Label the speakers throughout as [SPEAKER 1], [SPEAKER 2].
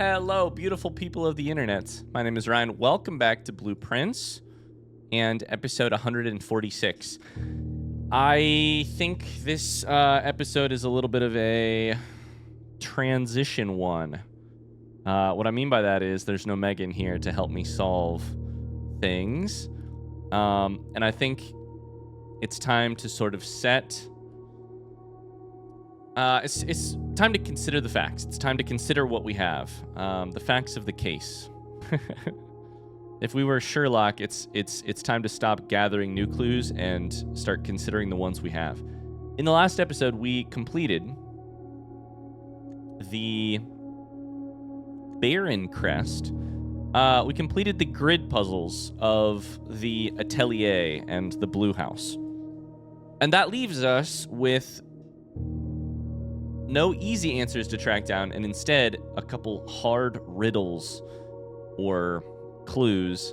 [SPEAKER 1] Hello, beautiful people of the internet. My name is Ryan. Welcome back to Blueprints and episode 146. I think this episode is a little bit of a transition one. What I mean by that is there's no Megan here to help me solve things. And I think it's time to sort of set... It's time to consider the facts. It's time to consider what we have. The facts of the case. If we were Sherlock, it's time to stop gathering new clues and start considering the ones we have. In the last episode, we completed the Baron crest. We completed the grid puzzles of the Atelier and the Blue House. And that leaves us with no easy answers to track down, and instead a couple hard riddles or clues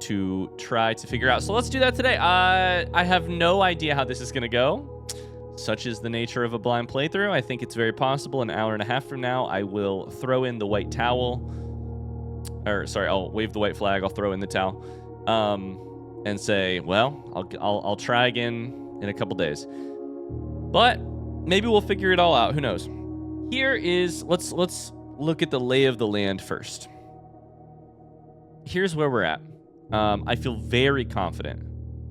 [SPEAKER 1] to try to figure out. So let's do that today. I have no idea how this is going to go. Such is the nature of a blind playthrough. I think it's very possible an hour and a half from now I will throw in the white towel. Or, sorry, I'll wave the white flag. I'll throw in the towel. And say, well, I'll try again in a couple days. But maybe we'll figure it all out. Who knows? Here is, let's look at the lay of the land first. Here's where we're at. I feel very confident,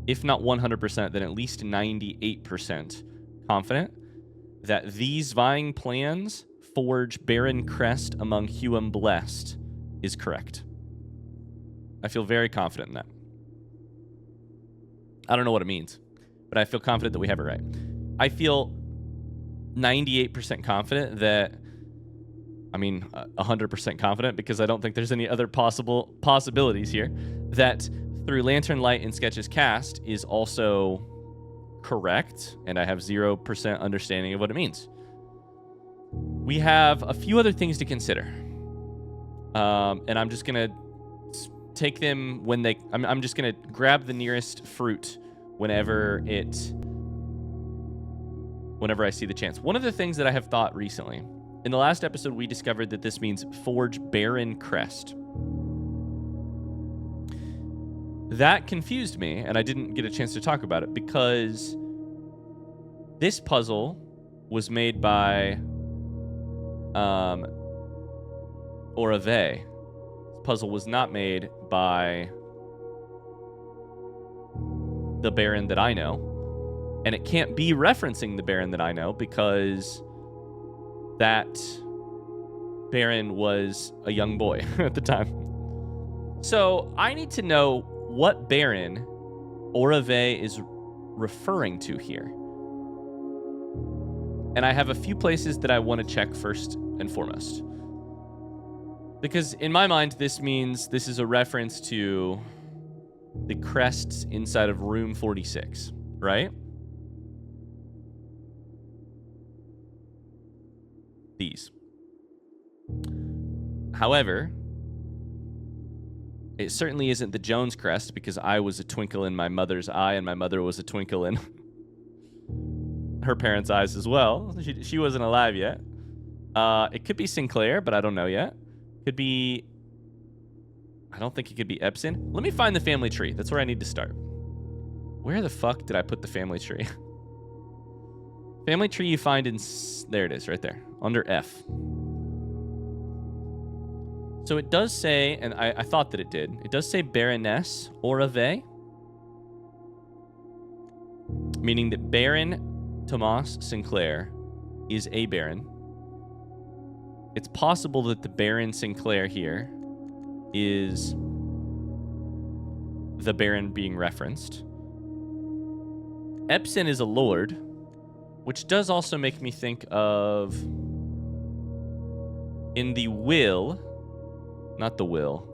[SPEAKER 1] if not 100%, then at least 98% confident that these vying plans forge Baron Crest among Huam Blessed is correct. I feel very confident in that. I don't know what it means, but I feel confident that we have it right. I feel 98% confident that, 100% confident, because I don't think there's any other possibilities here, that through Lantern Light and Sketches Cast is also correct, and I have 0% understanding of what it means. We have a few other things to consider, and I'm just gonna take them when they. I'm just gonna grab the nearest fruit whenever I see the chance. One of the things that I have thought recently, in the last episode, we discovered that this means Forge Baron Crest. That confused me, and I didn't get a chance to talk about it, because this puzzle was made by Orave. This puzzle was not made by the Baron that I know. And it can't be referencing the Baron that I know, because that Baron was a young boy at the time. So I need to know what Baron Orave is referring to here. And I have a few places that I want to check first and foremost. Because in my mind, this means this is a reference to the crests inside of room 46, right? These. However, it certainly isn't the Jones crest, because I was a twinkle in my mother's eye, and my mother was a twinkle in her parents' eyes as well. She wasn't alive yet. It could be Sinclair, but I don't know yet. Could be... I don't think it could be Epson. Let me find the family tree. That's where I need to start. Where the fuck did I put the family tree? Family tree you find in... There it is, right there. Under F. So it does say, and I thought that it did, it does say Baroness Orave, meaning that Baron Tomas Sinclair is a Baron. It's possible that the Baron Sinclair here is the Baron being referenced. Epson is a lord, which does also make me think of, in the will, not the will.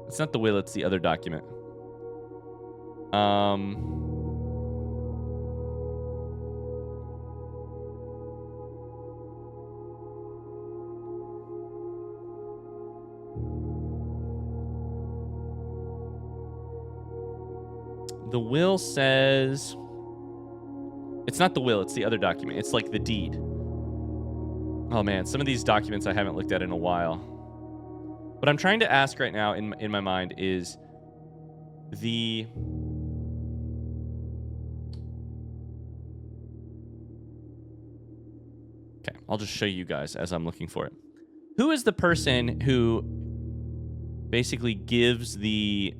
[SPEAKER 1] It's not the will, it's the other document. The will says... It's not the will, it's the other document. It's like the deed. Oh man, some of these documents I haven't looked at in a while. What I'm trying to ask right now in my mind is the... Okay, I'll just show you guys as I'm looking for it. Who is the person who basically gives the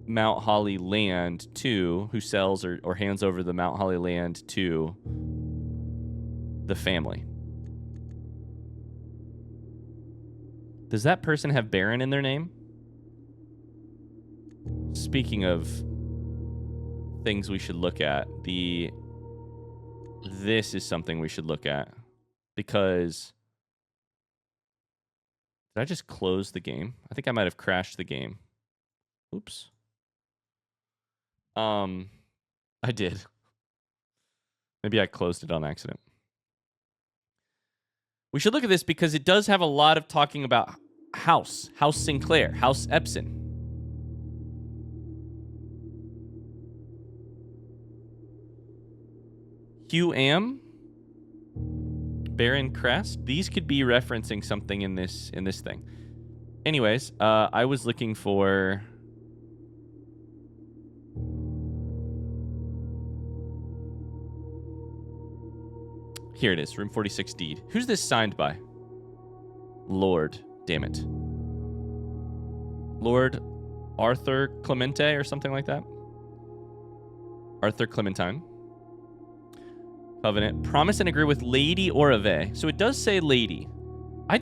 [SPEAKER 1] Mount Holly land to, who sells or hands over the Mount Holly land to the family? Does that person have Baron in their name? Speaking of things we should look at, this is something we should look at, because did I just close the game? I think I might have crashed the game. Oops. I did. Maybe I closed it on accident. We should look at this because it does have a lot of talking about House Sinclair, House Epson. Hugh Am, Baron Crest. These could be referencing something in this thing. Anyways, I was looking for... Here it is, room 46 deed. Who's this signed by? Lord, damn it. Lord Arthur Clemente or something like that. Arthur Clementine. Covenant. Promise and agree with Lady Orave. So it does say lady.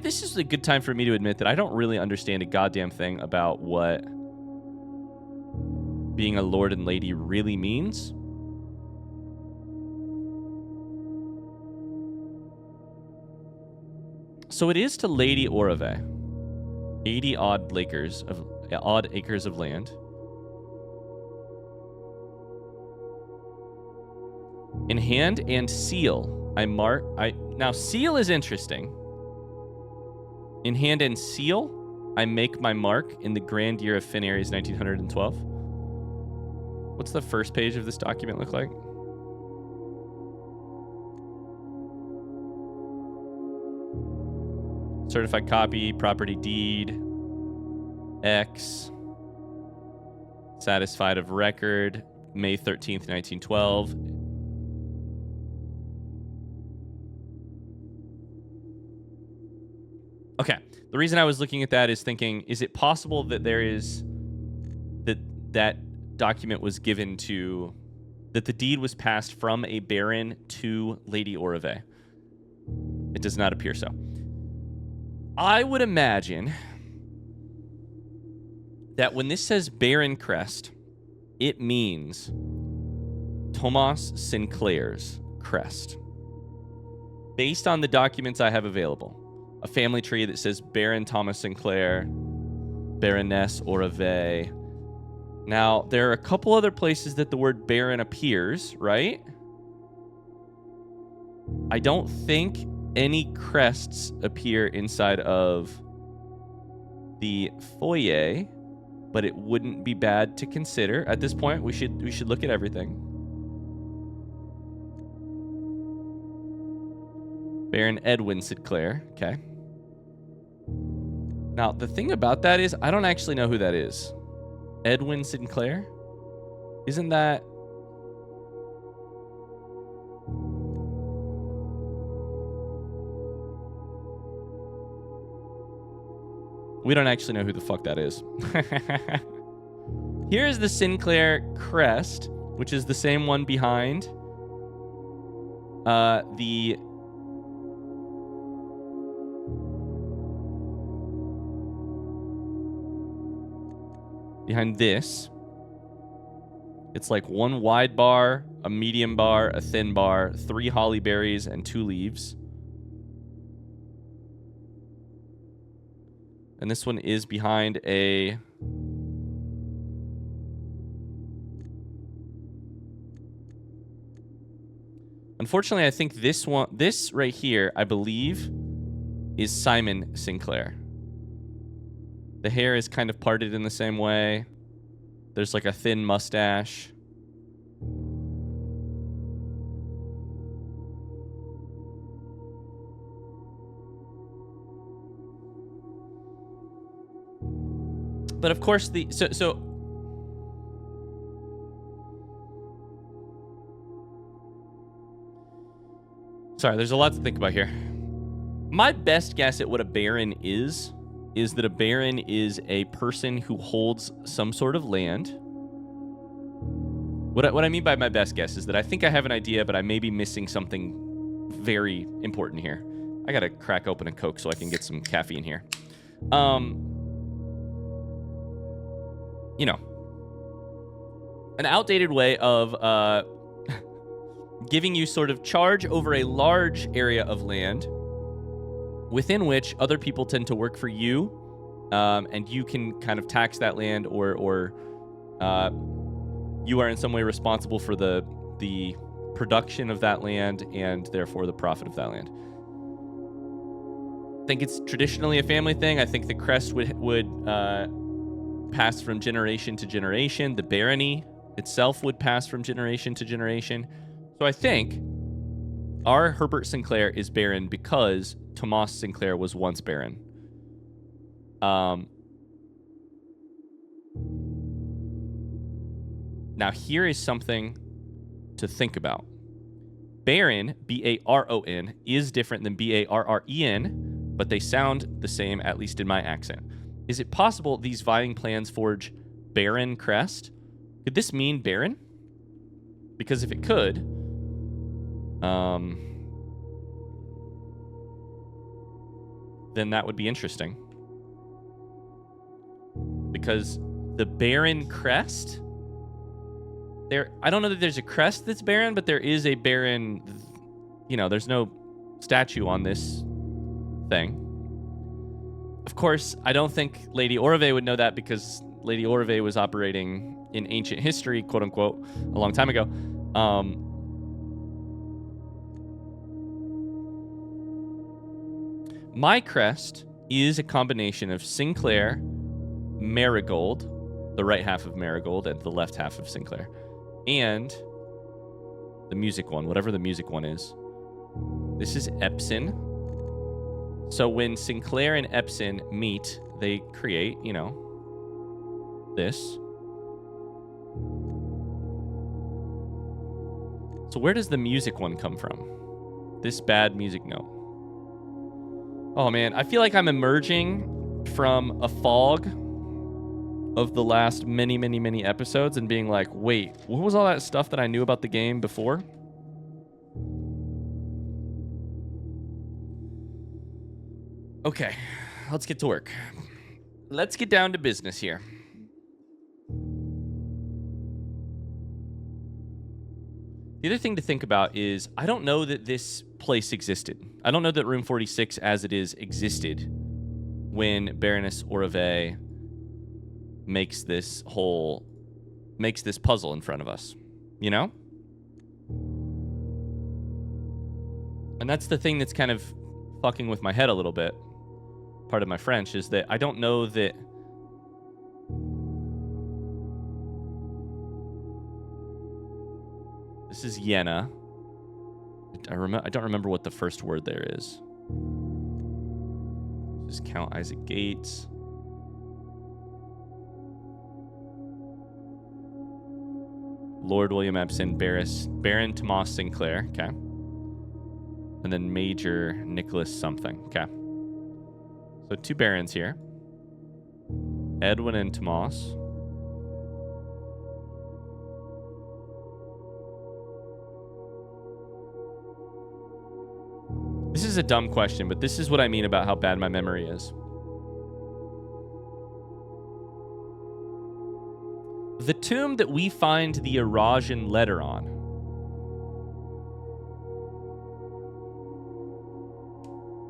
[SPEAKER 1] This is a good time for me to admit that I don't really understand a goddamn thing about what being a lord and lady really means. So it is to Lady Orave. 80 odd acres of land. In hand and seal, now seal is interesting. In hand and seal, I make my mark in the grand year of Finn Aries 1912. What's the first page of this document look like? Certified copy, property deed, X, satisfied of record, May 13th, 1912. Okay, the reason I was looking at that is thinking, is it possible that that document was given to, that the deed was passed from a baron to Lady Orave? It does not appear so. I would imagine that when this says Baron Crest, it means Thomas Sinclair's crest. Based on the documents I have available, a family tree that says Baron Thomas Sinclair, Baroness Orave. Now, there are a couple other places that the word Baron appears, right? I don't think any crests appear inside of the foyer, but it wouldn't be bad to consider. At this point, we should look at everything. Baron Edwin Sinclair, okay. Now, the thing about that is, I don't actually know who that is. Edwin Sinclair? Isn't that... We don't actually know who the fuck that is. Here is the Sinclair crest, which is the same one behind behind this. It's like one wide bar, a medium bar, a thin bar, 3 holly berries, and 2 leaves. And this one is behind a... Unfortunately, I think this right here, I believe, is Simon Sinclair. The hair is kind of parted in the same way. There's like a thin mustache. But of course, sorry, there's a lot to think about here. My best guess at what a baron is that a baron is a person who holds some sort of land. What I mean by my best guess is that I think I have an idea, but I may be missing something very important here. I gotta crack open a Coke so I can get some caffeine here. You know, an outdated way of giving you sort of charge over a large area of land within which other people tend to work for you, and you can kind of tax that land, or you are in some way responsible for the production of that land and therefore the profit of that land. I think it's traditionally a family thing. I think the crest would pass from generation to generation. The barony itself would pass from generation to generation. So I think our Herbert Sinclair is Baron because Tomas Sinclair was once Baron. Now here is something to think about. Baron, B-A-R-O-N, is different than B-A-R-R-E-N, but they sound the same, at least in my accent. Is it possible these vying plans forge Baron crest? Could this mean Baron? Because if it could, then that would be interesting. Because the Baron crest, I don't know that there's a crest that's Baron, but there is a Baron. You know, there's no statue on this thing. Of course, I don't think Lady Orve would know that because Lady Orve was operating in ancient history, quote unquote, a long time ago. My crest is a combination of Sinclair, Marigold, the right half of Marigold and the left half of Sinclair, and the music one, whatever the music one is. This is Epson. So when Sinclair and Epson meet, they create, you know, this. So where does the music one come from? This bad music note. Oh man, I feel like I'm emerging from a fog of the last many, many, many episodes and being like, wait, what was all that stuff that I knew about the game before? Okay, let's get to work. Let's get down to business here. The other thing to think about is I don't know that this place existed. I don't know that Room 46 as it is existed when Baroness Orve makes this puzzle in front of us, you know? And that's the thing that's kind of fucking with my head a little bit. Part of my French is that I don't know that this is Jena. I don't remember what the first word there is. This is Count Isaac Gates. Lord William Epson, Baron Tomas Sinclair, okay. And then Major Nicholas something, okay. So 2 barons here. Edwin and Tomas. This is a dumb question, but this is what I mean about how bad my memory is. The tomb that we find the Eurasian letter on.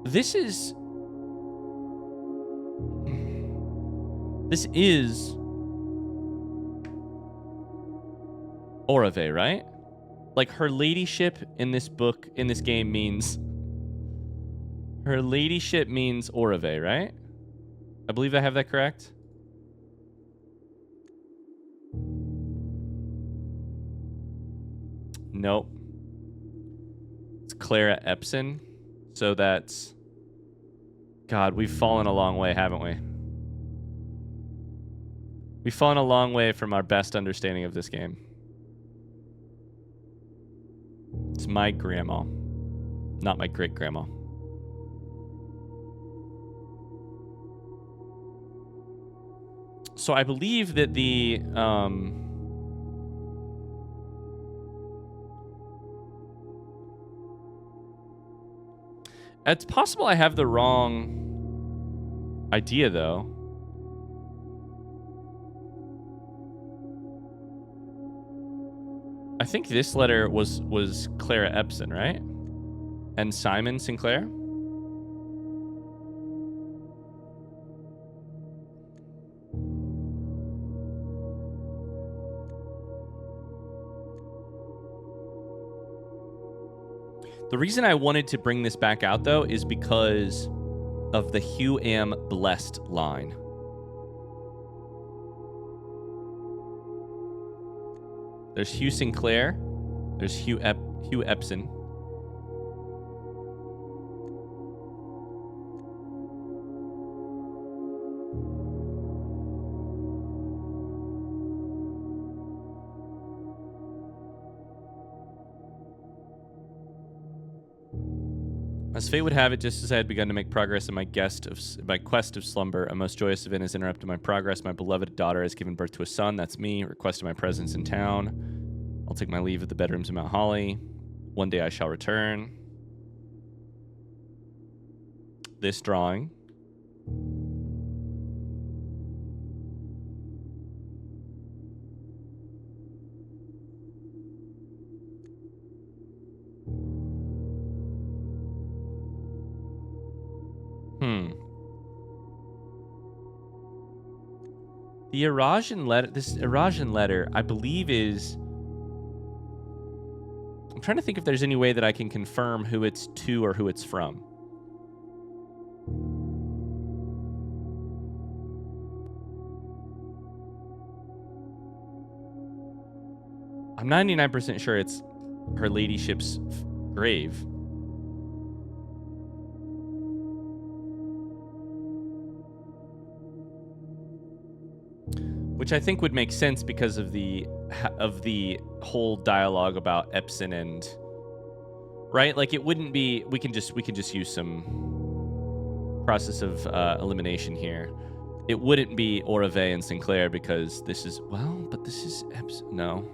[SPEAKER 1] This is Orve, right? Like her ladyship in this book, in this game means her ladyship means Orve, right? I believe I have that correct. Nope. It's Clara Epson. So that's... God, we've fallen a long way, haven't we? We've fallen a long way from our best understanding of this game. It's my grandma, not my great-grandma. So I believe that the... it's possible I have the wrong idea, though. I think this letter was Clara Epson, right? And Simon Sinclair? The reason I wanted to bring this back out, though, is because of the Hugh am blessed line. There's Hugh Sinclair. There's Hugh Epson. As fate would have it, just as I had begun to make progress in my quest of slumber, a most joyous event has interrupted my progress. My beloved daughter has given birth to a son. That's me. Requested my presence in town. I'll take my leave of the bedrooms in Mount Holly. One day I shall return. This drawing. The Erajan letter, this Erajan letter, I believe is... I'm trying to think if there's any way that I can confirm who it's to or who it's from. I'm 99% sure it's Her Ladyship's grave. Which I think would make sense because of the whole dialogue about Epson and, right? Like it wouldn't be. We can just use some process of elimination here. It wouldn't be Orave and Sinclair because this is but this is Epson. No,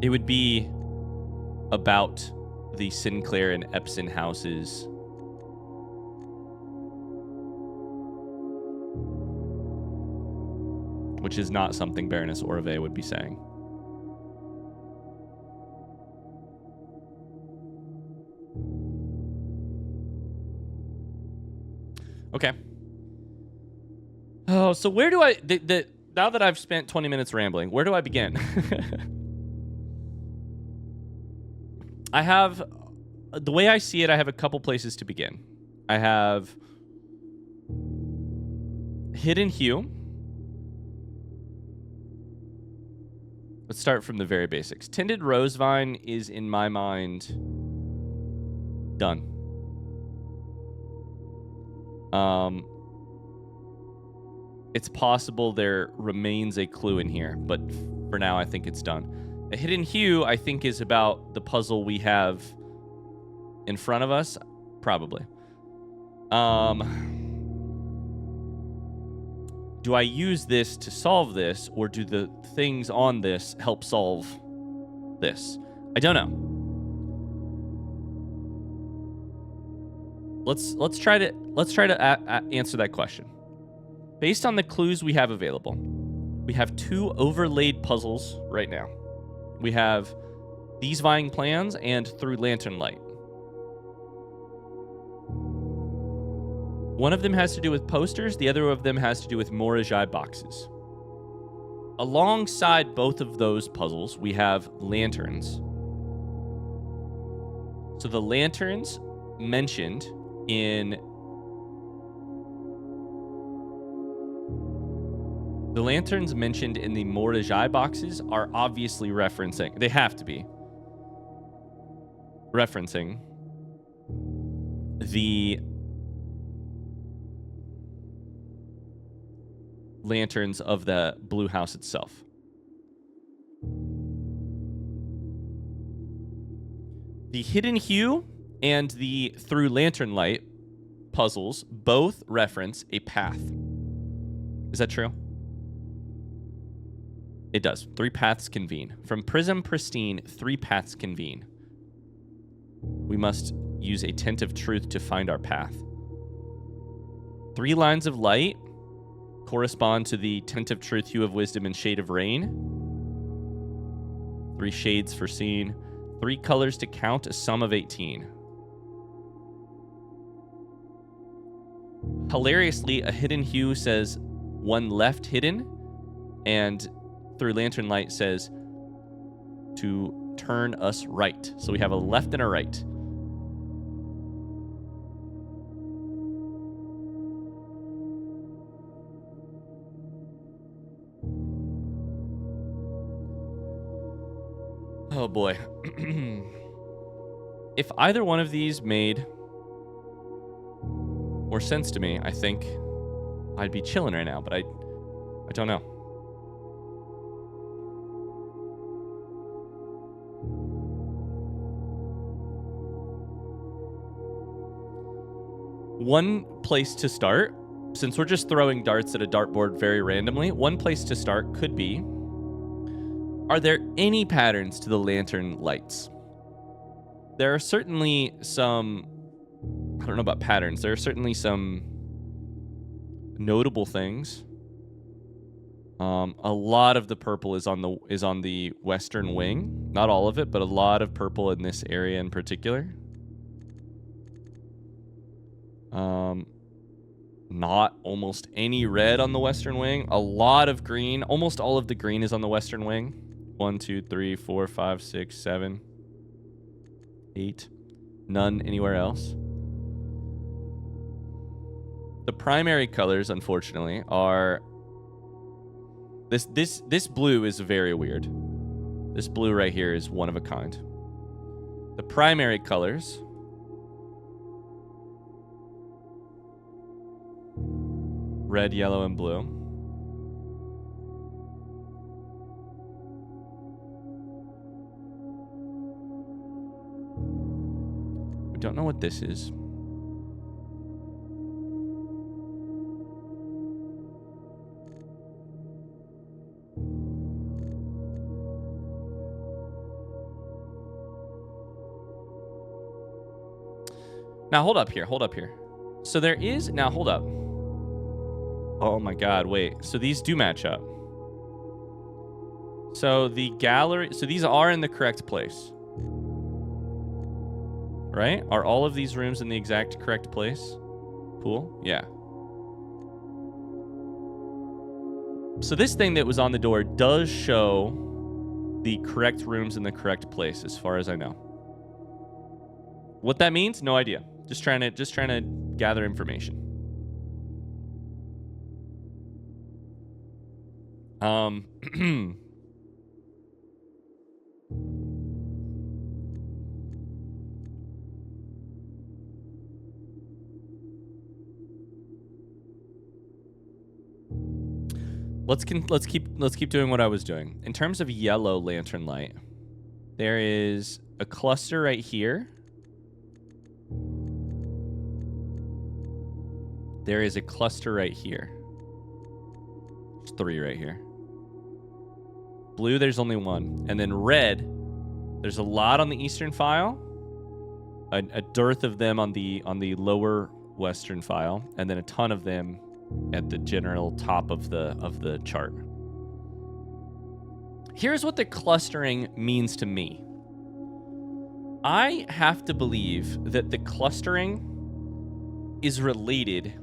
[SPEAKER 1] it would be about the Sinclair and Epson houses. Which is not something Baroness Orave would be saying. Okay. Oh, so where do I... now that I've spent 20 minutes rambling, where do I begin? I have... The way I see it, I have a couple places to begin. I have... Hidden Hue. Let's start from the very basics. Tinted Rosevine is, in my mind, done. It's possible there remains a clue in here, but for now, I think it's done. A Hidden Hue, I think, is about the puzzle we have in front of us. Probably. Do I use this to solve this, or do the things on this help solve this? I don't know. Let's try to answer that question. Based on the clues we have available, we have two overlaid puzzles right now. We have these vying plans and Through Lantern Light. One of them has to do with posters. The other of them has to do with Morajai boxes. Alongside both of those puzzles, we have lanterns. So the lanterns mentioned in... The lanterns mentioned in the Morajai boxes are obviously referencing... They have to be. Referencing the lanterns of the blue house itself. The hidden hue and the through lantern light puzzles both reference a path. Is that true? It does. 3 paths convene. From Prism Pristine, 3 paths convene. We must use a tent of truth to find our path. 3 lines of light correspond to the tent of truth, hue of wisdom, and shade of rain. 3 shades for seeing. 3 colors to count, a sum of 18. Hilariously, a hidden hue says 1 left hidden, and through lantern light says to turn us right. So we have a left and a right. Oh boy. If either one of these made more sense to me, I think I'd be chilling right now, but I don't know. One place to start, since we're just throwing darts at a dartboard very randomly, one place to start could be, are there any patterns to the lantern lights? There are certainly some, I don't know about patterns, there are certainly some notable things. A lot of the purple is on the western wing. Not all of it, but a lot of purple in this area in particular. Not almost any red on the western wing. A lot of green. Almost all of the green is on the western wing. 1, 2, 3, 4, 5, 6, 7, 8. None anywhere else. The primary colors, unfortunately, are this blue is very weird. This blue right here is one of a kind. The primary colors red, yellow, and blue. We don't know what this is. Now, hold up here. So there is... Now, hold up. Oh my god, wait. So these do match up. So the gallery... So these are in the correct place. Right? Are all of these rooms in the exact correct place? Cool. Yeah. So this thing that was on the door does show the correct rooms in the correct place, as far as I know. What that means? No idea. Just trying to gather information. Let's keep doing what I was doing. In terms of yellow lantern light, there is a cluster right here. There is a cluster right here. There's 3 right here. Blue, there's only 1. And then red, there's a lot on the eastern file. A dearth of them on the lower western file. And then a ton of them at the general top of the chart. Here's what the clustering means to me. I have to believe that the clustering is related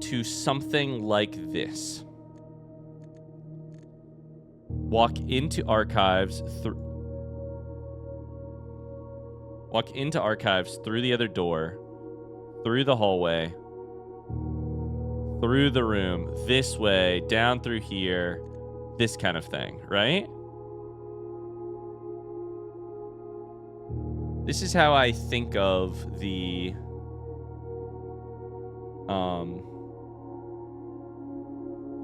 [SPEAKER 1] to something like this. Walk into archives through the other door, through the hallway, through the room, this way, down through here, this kind of thing, right? This is how I think of the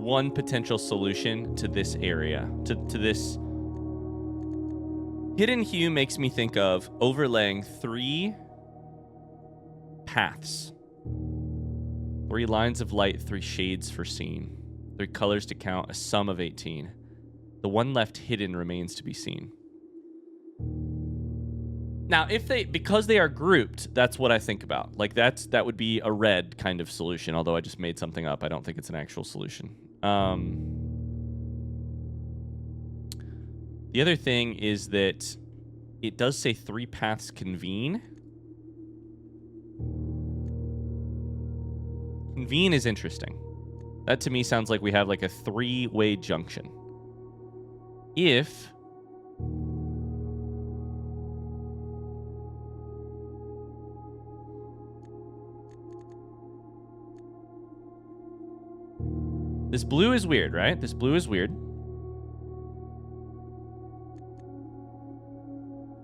[SPEAKER 1] one potential solution to this area, to this. Hidden hue makes me think of overlaying 3 paths. 3 lines of light, 3 shades foreseen. 3 colors to count, a sum of 18. The one left hidden remains to be seen. Now, because they are grouped, that's what I think about. Like that would be a red kind of solution, although I just made something up. I don't think it's an actual solution. The other thing is that it does say 3 paths convene. Convene is interesting. That to me sounds like we have like a 3-way junction. If this blue is weird, right? This blue is weird.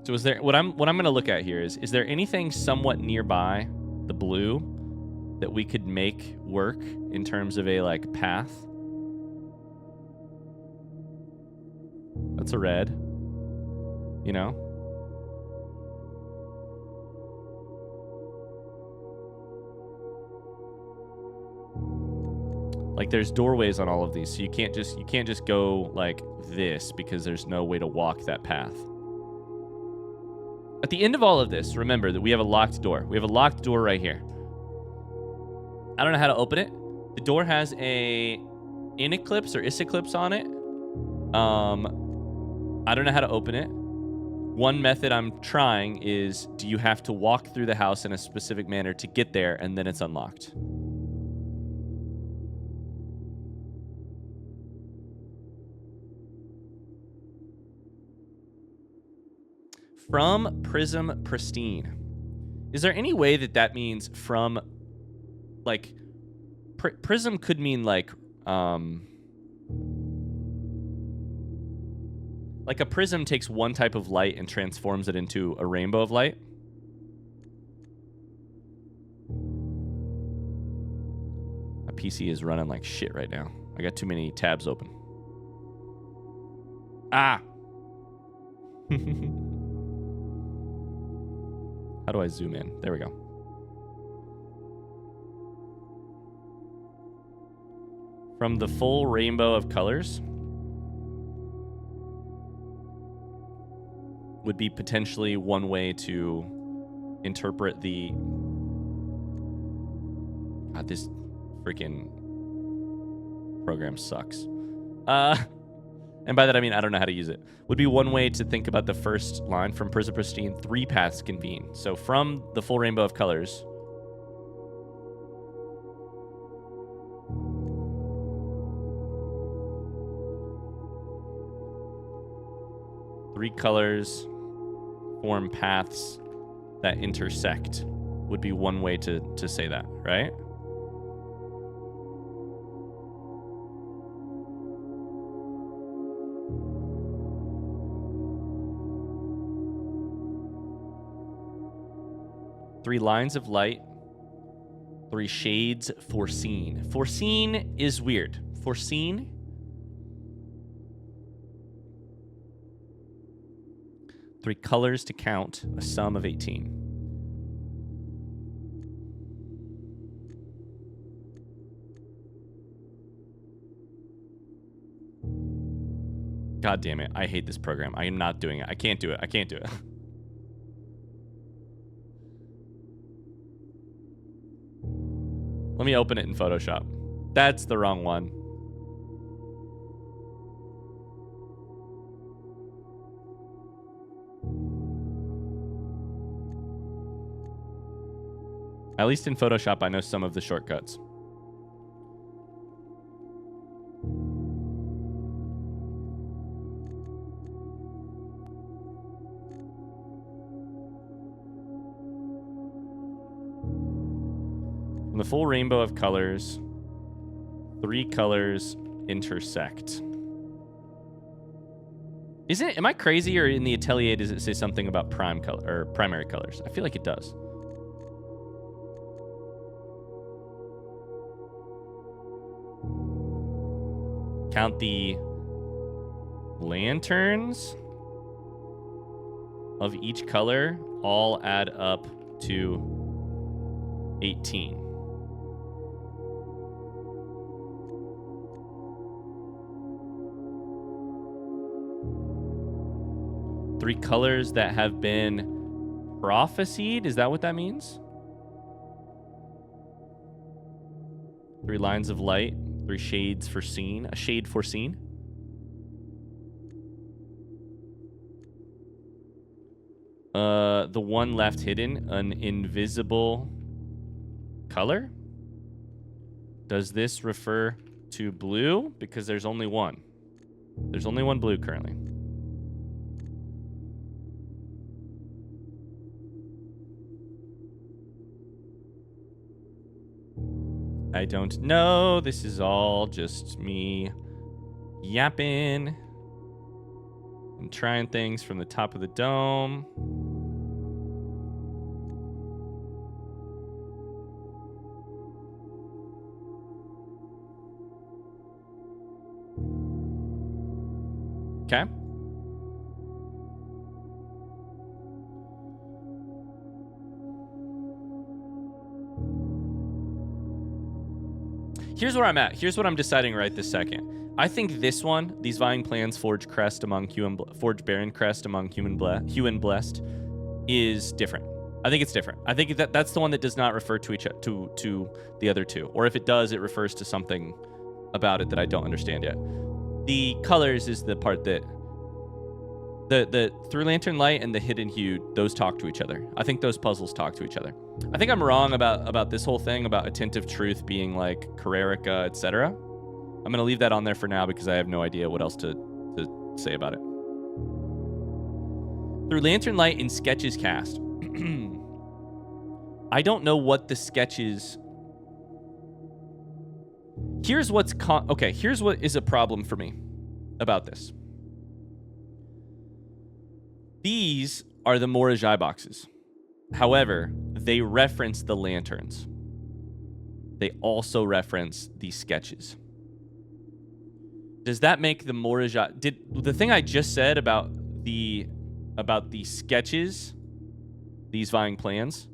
[SPEAKER 1] So is there what I'm going to look at here is there anything somewhat nearby the blue that we could make work in terms of a like path? That's a red. You know? Like there's doorways on all of these, so you can't just go like this because there's no way to walk that path. At the end of all of this, remember that we have a locked door. We have a locked door right here. I don't know how to open it. The door has a in-eclipse or is-eclipse on it. I don't know how to open it. One method I'm trying is, do you have to walk through the house in a specific manner to get there, and then it's unlocked? From Prism Pristine. Is there any way that means from, like, Prism could mean like a prism takes one type of light and transforms it into a rainbow of light? My PC is running like shit right now. I got too many tabs open. Ah! How do I zoom in? There we go. From the full rainbow of colors would be potentially one way to interpret the... God, this freaking program sucks. And by that I mean I don't know how to use it. Would be one way to think about the first line from Prism Pristine, 3 paths convene. So from the full rainbow of colors, three colors form paths that intersect would be one way to say that, right? Three lines of light, 3 shades foreseen. Foreseen is weird. Foreseen? Three colors to count, a sum of 18. God damn it. I hate this program. I am not doing it. I can't do it. I can't do it. Let me open it in Photoshop. That's the wrong one. At least in Photoshop, I know some of the shortcuts. From the full rainbow of colors, 3 colors intersect. Isn't it? Am I crazy, or in the Atelier does it say something about prime color or primary colors? I feel like it does. count the lanterns of each color all add up to 18. Three colors that have been prophesied. Is that what that means? 3 lines of light, 3 shades foreseen, a shade foreseen. The one left hidden, an invisible color. Does this refer to blue? Because there's only one. There's only one blue currently. I don't know. This is all just me yapping and trying things from the top of the dome. Okay. Here's where I'm at. Here's what I'm deciding right this second. I think this one, these vying plans, forge crest among forge Baron crest among human blessed, is different. I think it's different. I think that's the one that does not refer to to the other two, or if it does, it refers to something about it that I don't understand yet. The colors is the part that the through lantern light and the hidden hue, those talk to each other. I think those puzzles talk to each other. I think I'm wrong about this whole thing about attentive truth being like Carrerica, etc. I'm going to leave that on there for now because I have no idea what else to say about it. Through lantern light in sketches cast. I don't know what the sketches... Here's what is a problem for me about this. These are the Morajai boxes. However, they reference the lanterns. They also reference these sketches. Does that make the Morajai... Did the thing I just said about the sketches, these vying plans,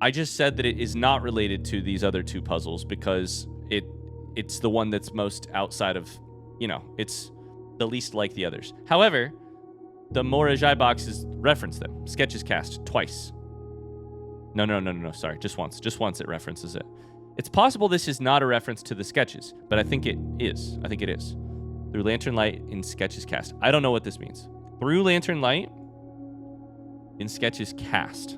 [SPEAKER 1] I just said that it is not related to these other two puzzles because it's the one that's most outside of, it's the least like the others. However, the Morajai boxes reference them. Sketches cast twice. No. Sorry, just once. Just once it references it. It's possible this is not a reference to the sketches, but I think it is. I think it is. Through lantern light in sketches cast. I don't know what this means. Through lantern light in sketches cast.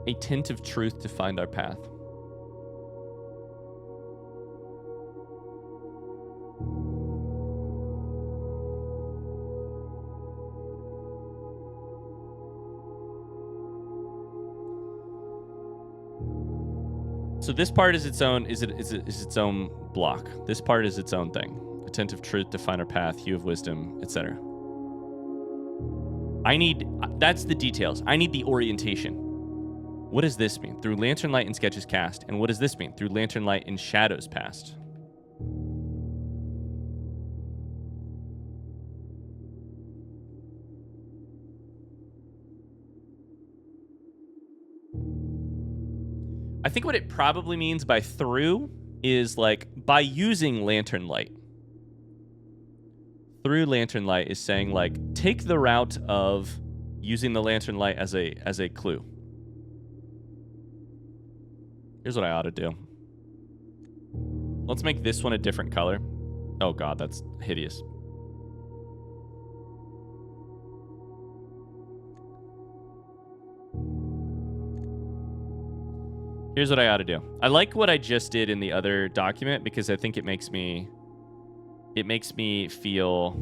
[SPEAKER 1] A tint of truth to find our path. So this part is its own is its own block. This part is its own thing. A tint of truth to find our path, hue of wisdom, etc. That's the details. I need the orientation. What does this mean? Through lantern light in sketches cast. And what does this mean? Through lantern light in shadows past. I think what it probably means by through is like by using lantern light. Through lantern light is saying like take the route of using the lantern light as a clue. Here's what I ought to do. Let's make this one a different color. Oh god, that's hideous. Here's what I ought to do. I like what I just did in the other document because I think it makes me feel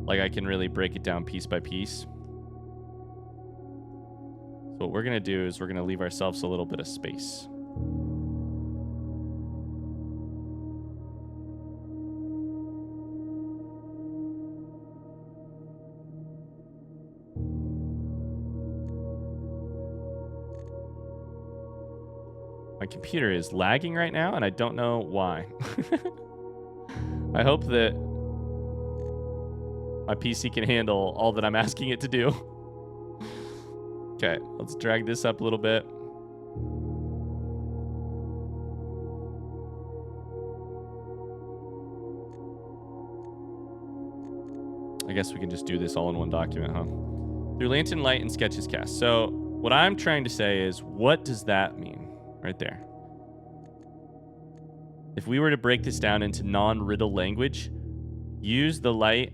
[SPEAKER 1] like I can really break it down piece by piece. So what we're going to do is we're going to leave ourselves a little bit of space. My computer is lagging right now, and I don't know why. I hope that my PC can handle all that I'm asking it to do. Okay, let's drag this up a little bit. I guess we can just do this all in one document, huh? Through lantern light and sketches cast. So what I'm trying to say is, what does that mean right there? If we were to break this down into non-riddle language, use the light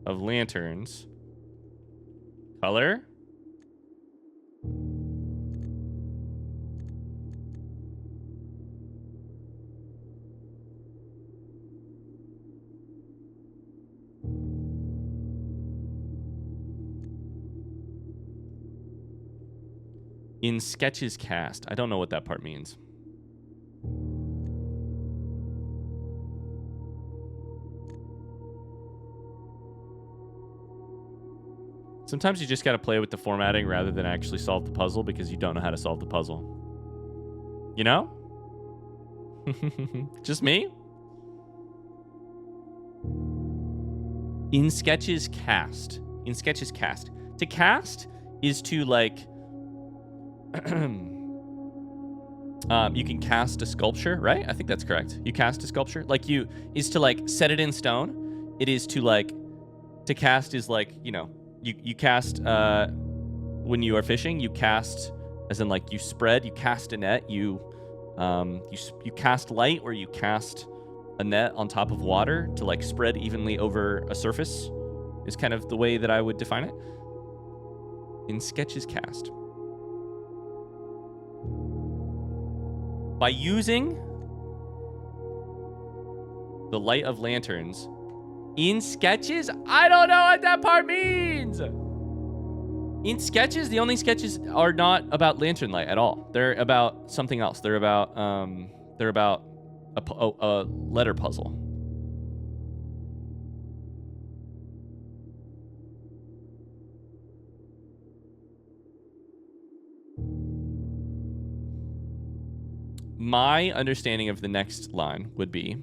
[SPEAKER 1] of lanterns. Color. In sketches cast. I don't know what that part means. Sometimes you just got to play with the formatting rather than actually solve the puzzle because you don't know how to solve the puzzle. You know? Just me? In sketches cast. In sketches cast. To cast is to like... you can cast a sculpture, right? I think that's correct. You cast a sculpture. Like you... Is to like set it in stone. It is to like... To cast is like, you know... You cast when you are fishing. You cast as in like you spread. You cast a net. You cast light, or you cast a net on top of water to like spread evenly over a surface. Is kind of the way that I would define it. In sketches cast. By using the light of lanterns. In sketches? I don't know what that part means. In sketches, the only sketches are not about lantern light at all. They're about something else. They're about a letter puzzle. My understanding of the next line would be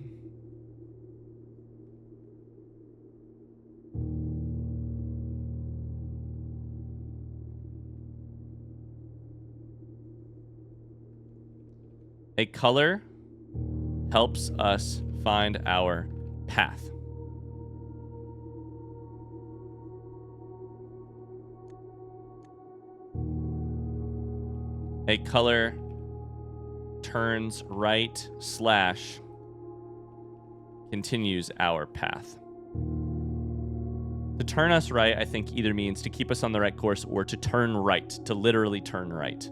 [SPEAKER 1] a color helps us find our path. A color turns right / continues our path. To turn us right, I think either means to keep us on the right course or to turn right, to literally turn right.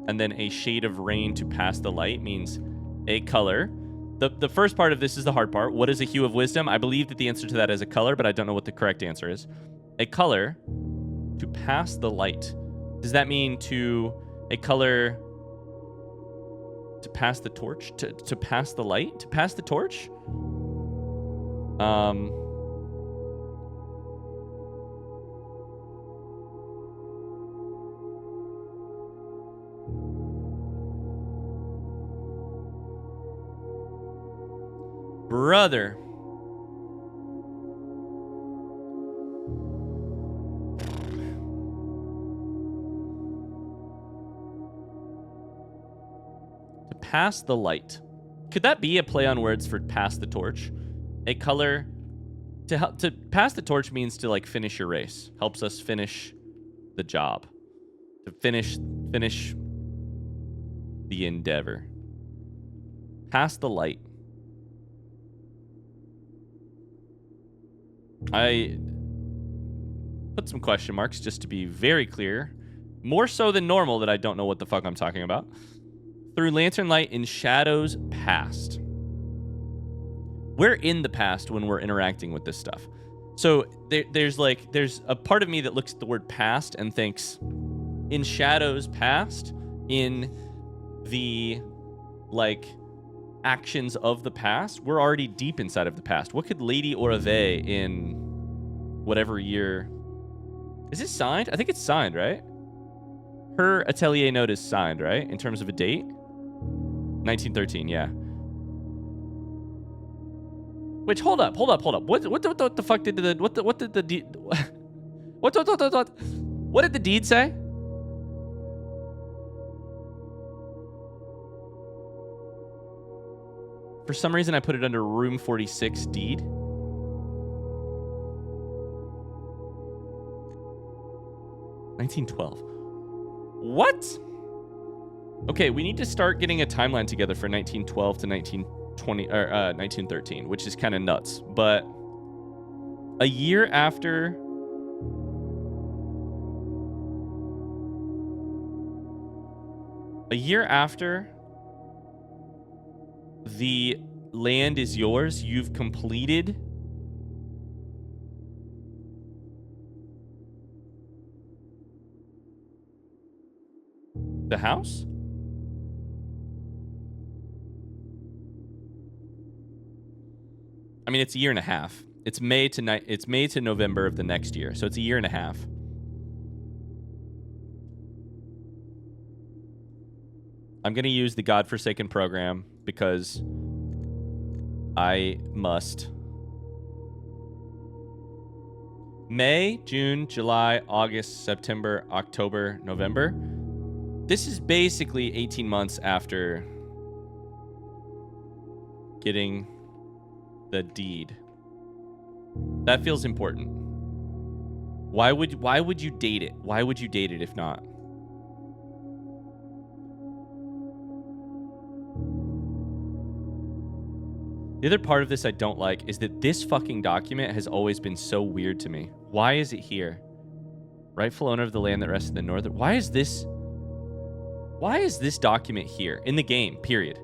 [SPEAKER 1] And then a shade of rain to pass the light means a color. The first part of this is the hard part. What is a hue of wisdom? I believe that the answer to that is a color, but I don't know what the correct answer is. A color to pass the light. Does that mean to a color to pass the torch? To pass the light? To pass the torch? Brother. To pass the light. Could that be a play on words for pass the torch? A color to pass the torch means to like finish your race. Helps us finish the job. To finish the endeavor. Pass the light. I put some question marks just to be very clear. More so than normal that I don't know what the fuck I'm talking about. Through lantern light in shadows past. We're in the past when we're interacting with this stuff. So there's a part of me that looks at the word past and thinks in shadows past, in the like actions of the past, we're already deep inside of the past. What could Lady Orave in whatever year? Is it signed? I think it's signed, right? her atelier note is signed, right? In terms of a date? 1913, yeah. Which, hold up. What the fuck did the, what did the deed, what did the deed say? For some reason, I put it under room 46 deed. $1912. What? Okay, we need to start getting a timeline together for 1912 to 1920 or 1913, which is kind of nuts. But a year after the land is yours, you've completed the house? I mean, it's a year and a half. It's May to November of the next year, so it's a year and a half. I'm going to use the godforsaken program because I must. May, June, July, August, September, October, November. This is basically 18 months after getting the deed. That feels important. Why would you date it? Why would you date it if not? The other part of this I don't like is that this fucking document has always been so weird to me. Why is it here? Rightful owner of the land that rests in the northern. Why is this document here in the game, period?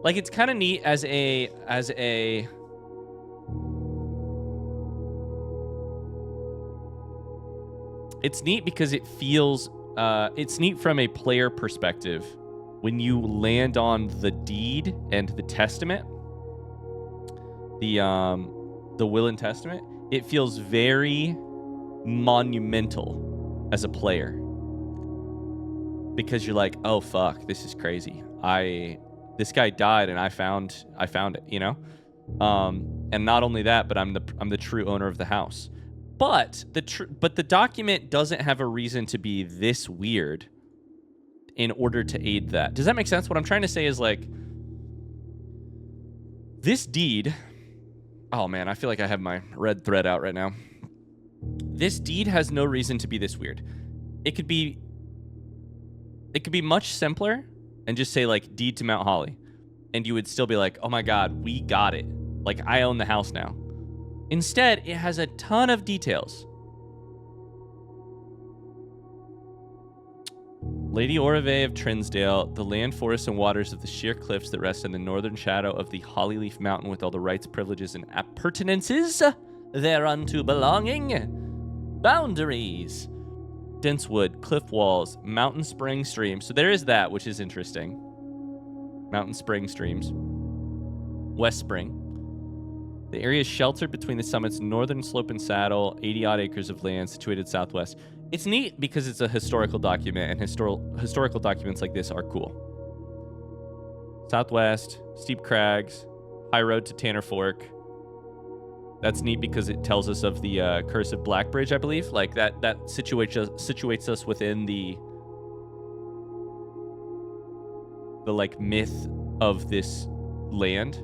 [SPEAKER 1] Like, it's kind of neat as a it's neat because it feels it's neat from a player perspective when you land on the deed and the testament, the will and testament. It feels very monumental as a player because you're like, oh fuck, this is crazy. This guy died and I found it, you know? And not only that, but I'm the true owner of the house. But the document doesn't have a reason to be this weird in order to aid that. Does that make sense? What I'm trying to say is, like, this deed. Oh man, I feel like I have my red thread out right now. This deed has no reason to be this weird. It could be much simpler and just say, like, deed to Mount Holly, and you would still be like, oh my god, we got it. Like, I own the house now. Instead, it has a ton of details. Lady Orave of Trinsdale, the land, forests, and waters of the sheer cliffs that rest in the northern shadow of the Hollyleaf Mountain, with all the rights, privileges, and appurtenances thereunto belonging. Boundaries. Dense wood, cliff walls, mountain spring streams. So there is that, which is interesting. Mountain spring streams. West Spring. The area is sheltered between the summit's northern slope and saddle, 80-odd acres of land situated southwest. It's neat because it's a historical document, and historical documents like this are cool. Southwest, steep crags, high road to Tanner Fork. That's neat because it tells us of the curse of Black Bridge, I believe. Like, that situates us within the like myth of this land.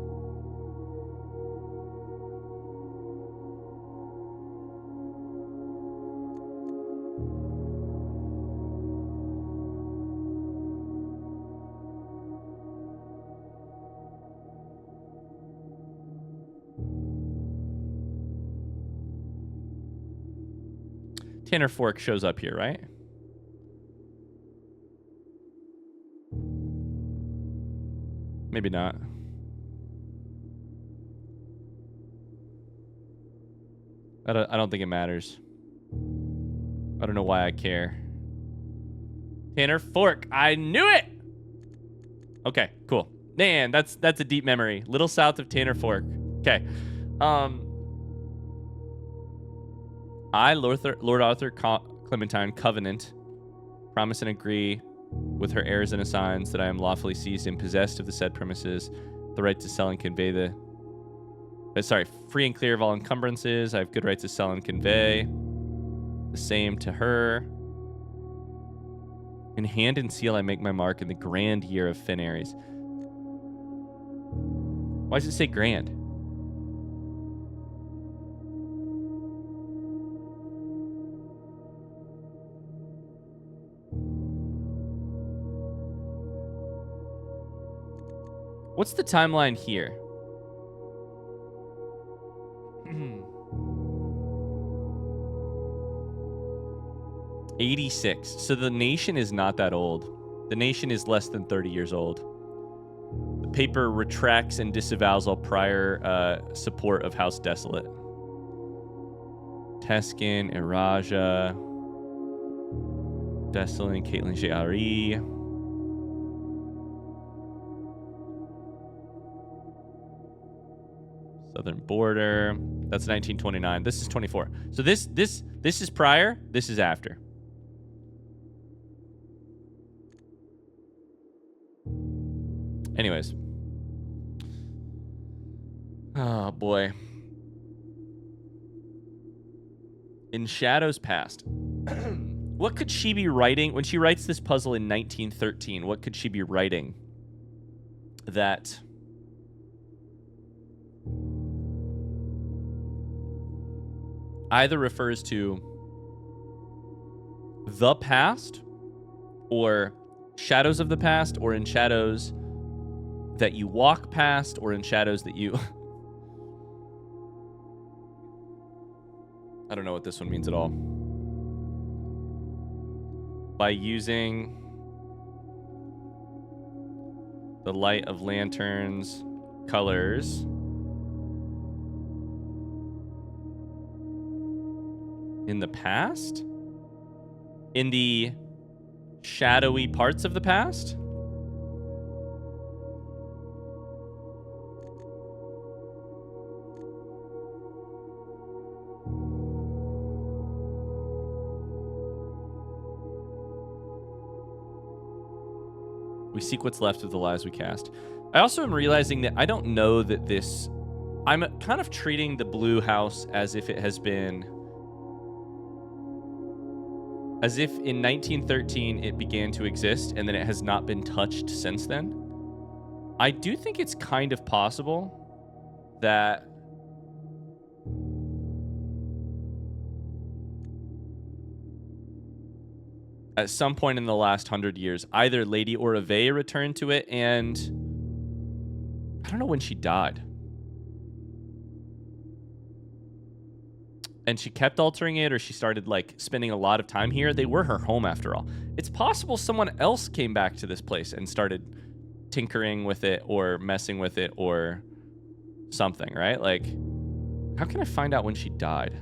[SPEAKER 1] Tanner Fork shows up here, right? Maybe not. I don't think it matters. I don't know why I care. Tanner Fork. I knew it! Okay, cool. Man, that's a deep memory. Little south of Tanner Fork. Okay. I, Lord Arthur Clementine, covenant Promise and agree with her heirs and assigns that I am lawfully seized and possessed of the said premises, the right to sell and convey the... free and clear of all encumbrances. I have good right to sell and convey. The same to her. In hand and seal, I make my mark in the grand year of Fin Aries. Why does it say grand? What's the timeline here? 86. So the nation is not that old. The nation is less than 30 years old. The paper retracts and disavows all prior support of House Desolate. Teskin, Iraja, Desolate, Caitlin J.R.E. Southern Border. That's 1929. This is 24. So this is prior. This is after. Anyways. Oh boy. In Shadows Past. What could she be writing when she writes this puzzle in 1913? What could she be writing that either refers to the past or shadows of the past, or in shadows that you walk past, or in shadows that you... I don't know what this one means at all. By using the light of lanterns, colors... in the past? In the shadowy parts of the past? We seek what's left of the lies we cast. I also am realizing that I don't know that this... I'm kind of treating the blue house as if it has been... as if in 1913 it began to exist and then it has not been touched since then. I do think it's kind of possible that at some point in the last 100 years, either Lady Orave returned to it, and I don't know when she died. And she kept altering it, or she started like spending a lot of time here. They were her home after all. It's possible someone else came back to this place and started tinkering with it or messing with it or something, right? Like, how can I find out when she died?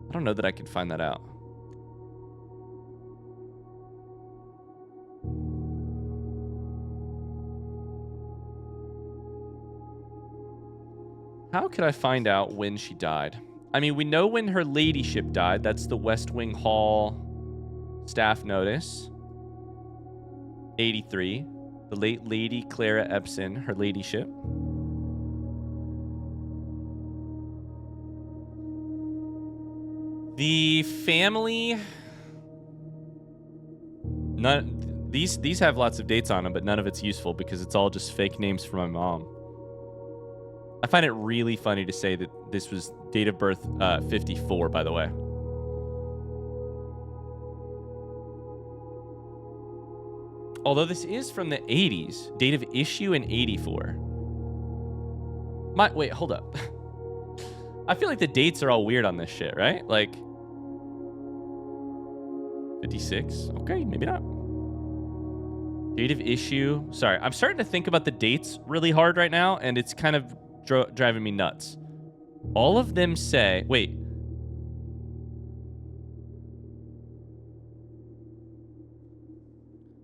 [SPEAKER 1] I don't know that I could find that out. How could I find out when she died? I mean, we know when her ladyship died. That's the West Wing Hall staff notice. 83. The late Lady Clara Epson, her ladyship. The family... These have lots of dates on them, but none of it's useful because it's all just fake names for my mom. I find it really funny to say that this was date of birth 54, by the way. Although this is from the 80s. Date of issue in 84. Wait, hold up. I feel like the dates are all weird on this shit, right? Like... 56? Okay, maybe not. Date of issue. Sorry, I'm starting to think about the dates really hard right now, and it's kind of driving me nuts. All of them say... Wait.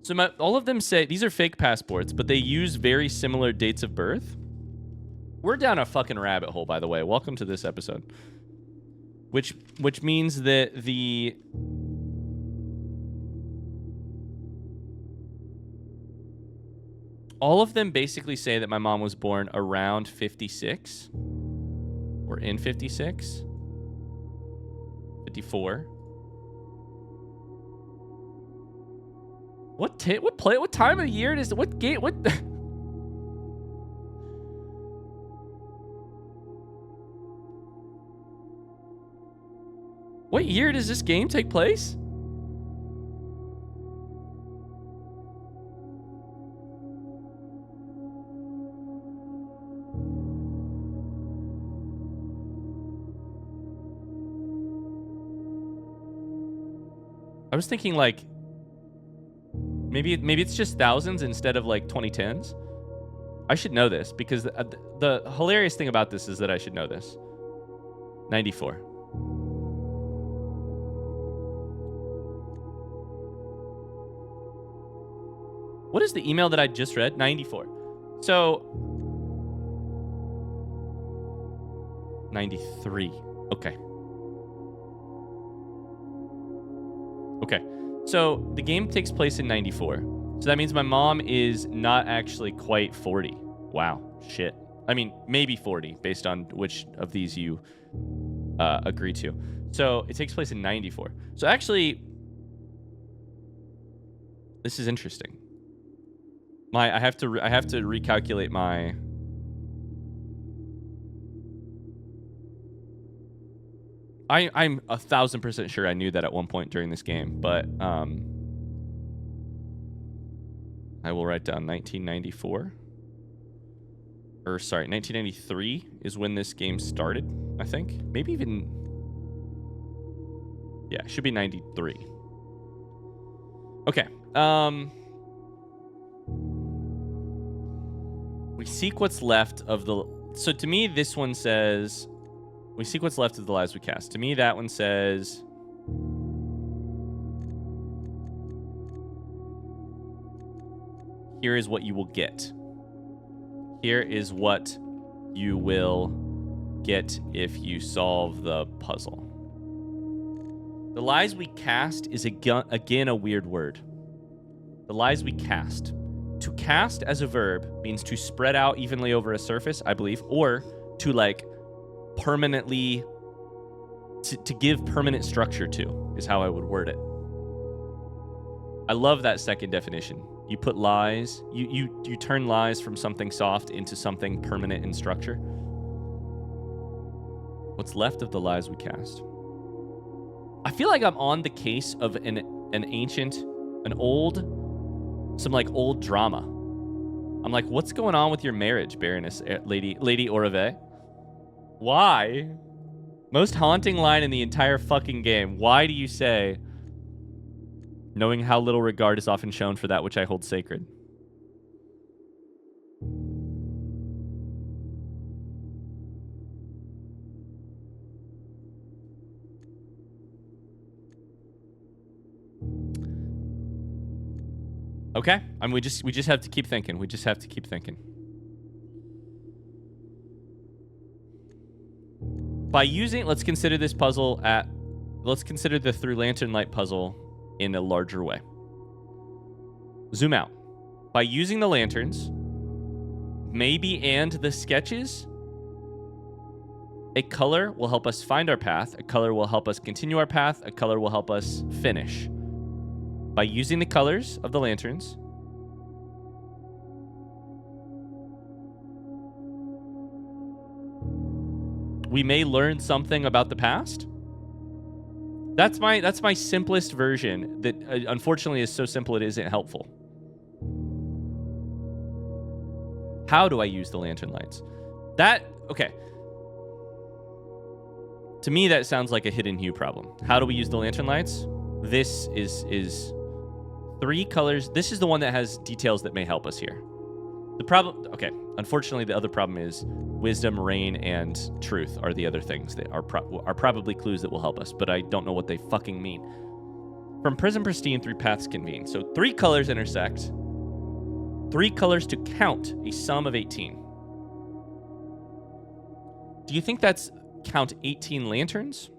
[SPEAKER 1] So all of them say... These are fake passports, but they use very similar dates of birth. We're down a fucking rabbit hole, by the way. Welcome to this episode. Which means that the All of them basically say that my mom was born around 56 or in 56, 54. What time of year is what game? What? What year does this game take place? I was thinking like maybe it's just thousands instead of like 2010s. I should know this because the hilarious thing about this is that I should know this. 94. What is the email that I just read? 94. So 93. Okay. Okay. So the game takes place in 94. So that means my mom is not actually quite 40. Wow. Shit. I mean, maybe 40 based on which of these you agree to. So it takes place in 94. So actually, this is interesting. I have to recalculate my. I'm 1,000% sure I knew that at one point during this game, but I will write down 1994. Or sorry, 1993 is when this game started, I think. Maybe even. Yeah, it should be 93. Okay. We seek what's left of the. So to me, this one says. We seek what's left of the lives we cast. To me, that one says. Here is what you will get. Here is what you will get if you solve the puzzle. The lies we cast is again a weird word. The lies we cast. To cast as a verb means to spread out evenly over a surface, I believe, or to like permanently to give permanent structure to is how I would word it. I love that second definition. You put lies, you turn lies from something soft into something permanent in structure. What's left of the lies we cast? I feel like I'm on the case of an old drama. I'm like, what's going on with your marriage, Baroness Lady Orave? Why? Most haunting line in the entire fucking game. Why do you say, knowing how little regard is often shown for that which I hold sacred? Okay. I mean, we just have to keep thinking. We just have to keep thinking. By using, let's consider the through lantern light puzzle in a larger way. Zoom out. By using the lanterns, maybe and the sketches, a color will help us find our path. A color will help us continue our path. A color will help us finish. By using the colors of the lanterns, we may learn something about the past. That's my simplest version that unfortunately is so simple it isn't helpful. How do I use the lantern lights? Okay. To me, that sounds like a hidden hue problem. How do we use the lantern lights? This is 3 colors. This is the one that has details that may help us here. The problem, okay, unfortunately, the other problem is wisdom, rain, and truth are the other things that are probably clues that will help us, but I don't know what they fucking mean. From Prism Pristine, 3 paths convene. So 3 colors intersect. 3 colors to count a sum of 18. Do you think that's count 18 lanterns?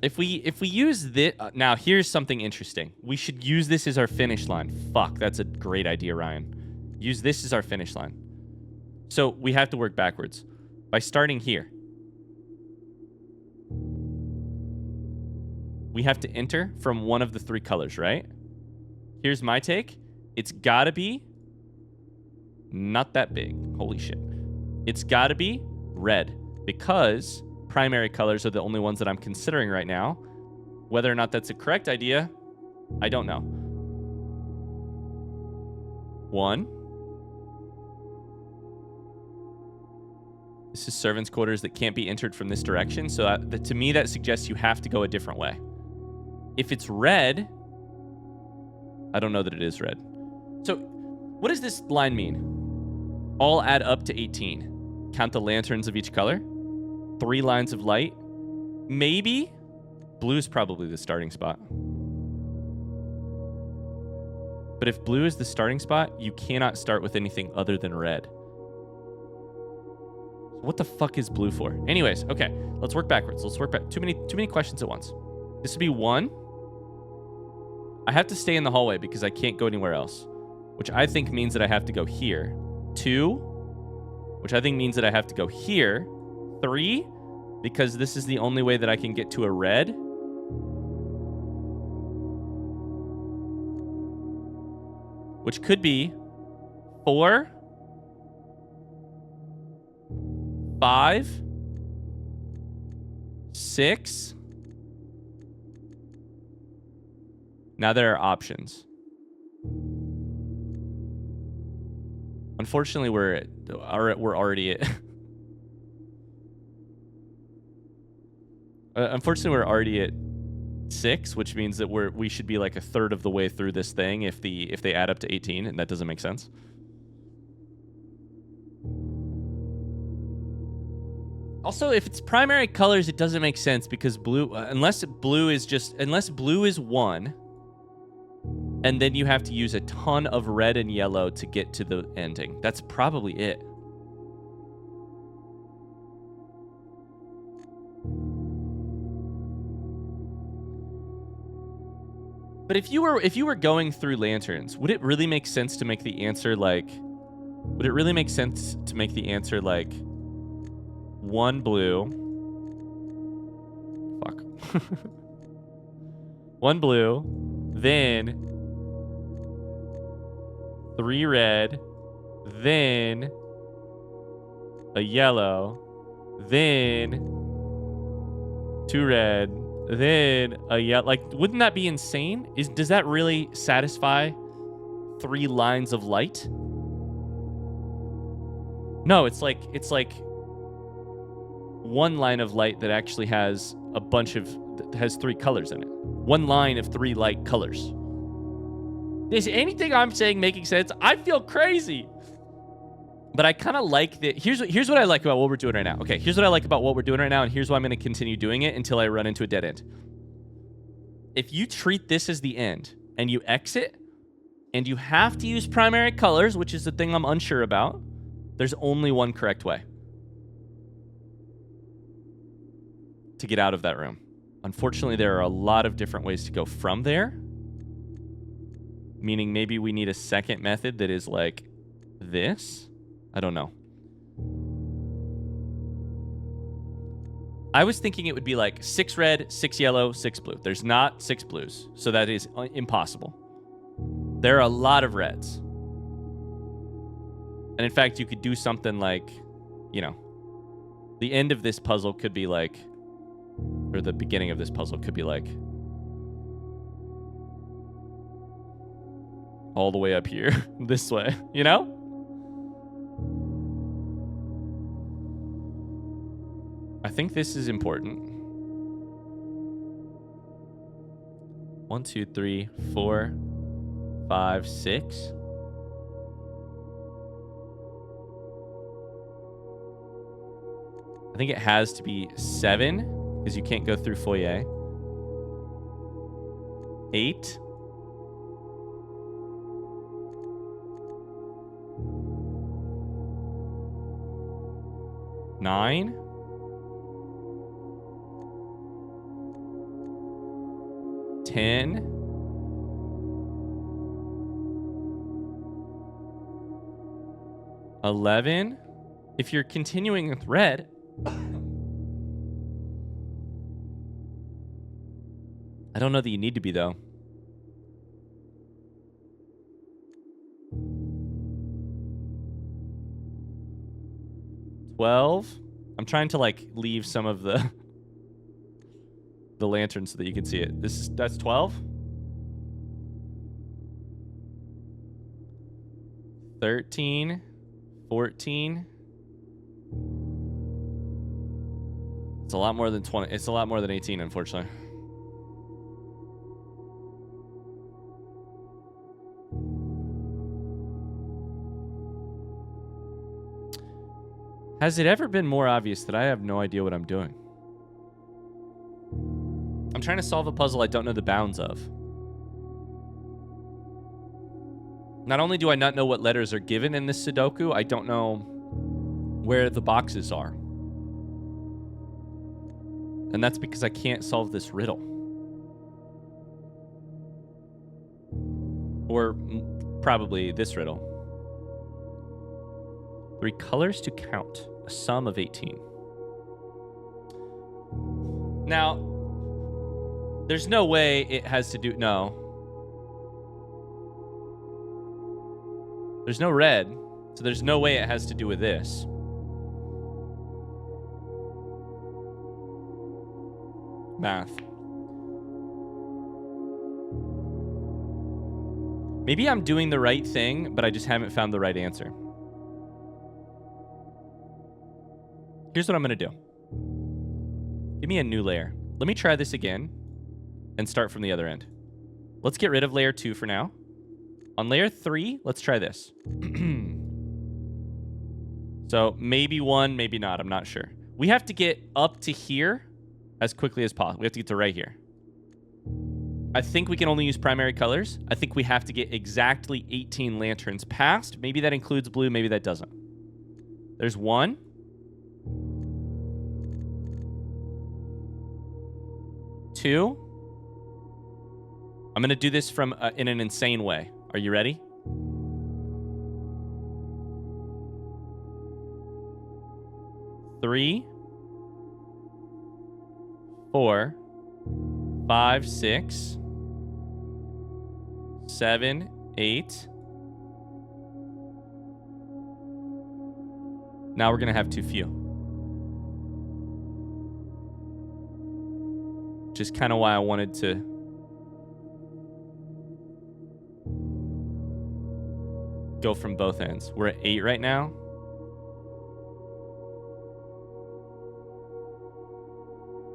[SPEAKER 1] If we use this... now, here's something interesting. We should use this as our finish line. Fuck, that's a great idea, Ryan. Use this as our finish line. So we have to work backwards. By starting here. We have to enter from one of the 3 colors, right? Here's my take. It's gotta be... not that big. Holy shit. It's gotta be red. Because primary colors are the only ones that I'm considering right now. Whether or not that's a correct idea, I don't know. 1. This is servants' quarters that can't be entered from this direction. So to me, that suggests you have to go a different way. If it's red, I don't know that it is red. So what does this line mean? All add up to 18. Count the lanterns of each color. 3 lines of light. Maybe blue is probably the starting spot. But if blue is the starting spot, you cannot start with anything other than red. What the fuck is blue for? Anyways, okay. Let's work backwards. Let's work back. Too many questions at once. This would be 1. I have to stay in the hallway because I can't go anywhere else. Which I think means that I have to go here. 2. Which I think means that I have to go here. 3. Because this is the only way that I can get to a red. Which could be 4. 5. 6. Now there are options. Unfortunately, we're already at... unfortunately, we're already at 6, which means that we should be like a third of the way through this thing if they add up to 18, and that doesn't make sense. Also, if it's primary colors, it doesn't make sense because blue, unless blue is 1, and then you have to use a ton of red and yellow to get to the ending. That's probably it. But if you were going through lanterns, would it really make sense to make the answer like... would it really make sense to make the answer like 1 blue? Fuck. 1 blue, then 3 red, then a yellow, then 2 red, then a yellow. Like, wouldn't that be insane? Does that really satisfy 3 lines of light? No, it's like 1 line of light that actually has a bunch of... has 3 colors in it. 1 line of 3 light colors. Is anything I'm saying making sense? I feel crazy. But I kind of like that. Here's what I like about what we're doing right now. Okay, here's what I like about what we're doing right now, and here's why I'm going to continue doing it until I run into a dead end. If you treat this as the end, and you exit, and you have to use primary colors, which is the thing I'm unsure about, there's only one correct way to get out of that room. Unfortunately, there are a lot of different ways to go from there. Meaning maybe we need a second method that is like this. I don't know. I was thinking it would be like 6 red, 6 yellow, 6 blue. There's not 6 blues, so that is impossible. There are a lot of reds. And in fact, you could do something like, you know, the end of this puzzle could be like, or the beginning of this puzzle could be like, all the way up here, this way, you know? I think this is important. 1, 2, 3, 4, 5, 6. I think it has to be 7, because you can't go through foyer. 8. 9. 10. $11. If you're continuing with red, I don't know that you need to be, though. $12. I'm trying to like leave some of the lanterns so that you can see it. That's 12. 13. 14. It's a lot more than 20. It's a lot more than 18, unfortunately. Has it ever been more obvious that I have no idea what I'm doing? I'm trying to solve a puzzle I don't know the bounds of. Not only do I not know what letters are given in this Sudoku, I don't know where the boxes are. And that's because I can't solve this riddle. Or probably this riddle. 3 colors to count. A sum of 18. Now, there's no way it has to do... No. There's no red, so there's no way it has to do with this. Math. Maybe I'm doing the right thing, but I just haven't found the right answer. Here's what I'm going to do. Give me a new layer. Let me try this again and start from the other end. Let's get rid of layer 2 for now. On layer 3, let's try this. So maybe 1, maybe not. I'm not sure. We have to get up to here as quickly as possible. We have to get to right here. I think we can only use primary colors. I think we have to get exactly 18 lanterns past. Maybe that includes blue. Maybe that doesn't. There's 1. 2. I'm going to do this from in an insane way. Are you ready? 3, 4, 5, 6, 7, 8. Now we're going to have too few. Which is kind of why I wanted to go from both ends. We're at 8 right now.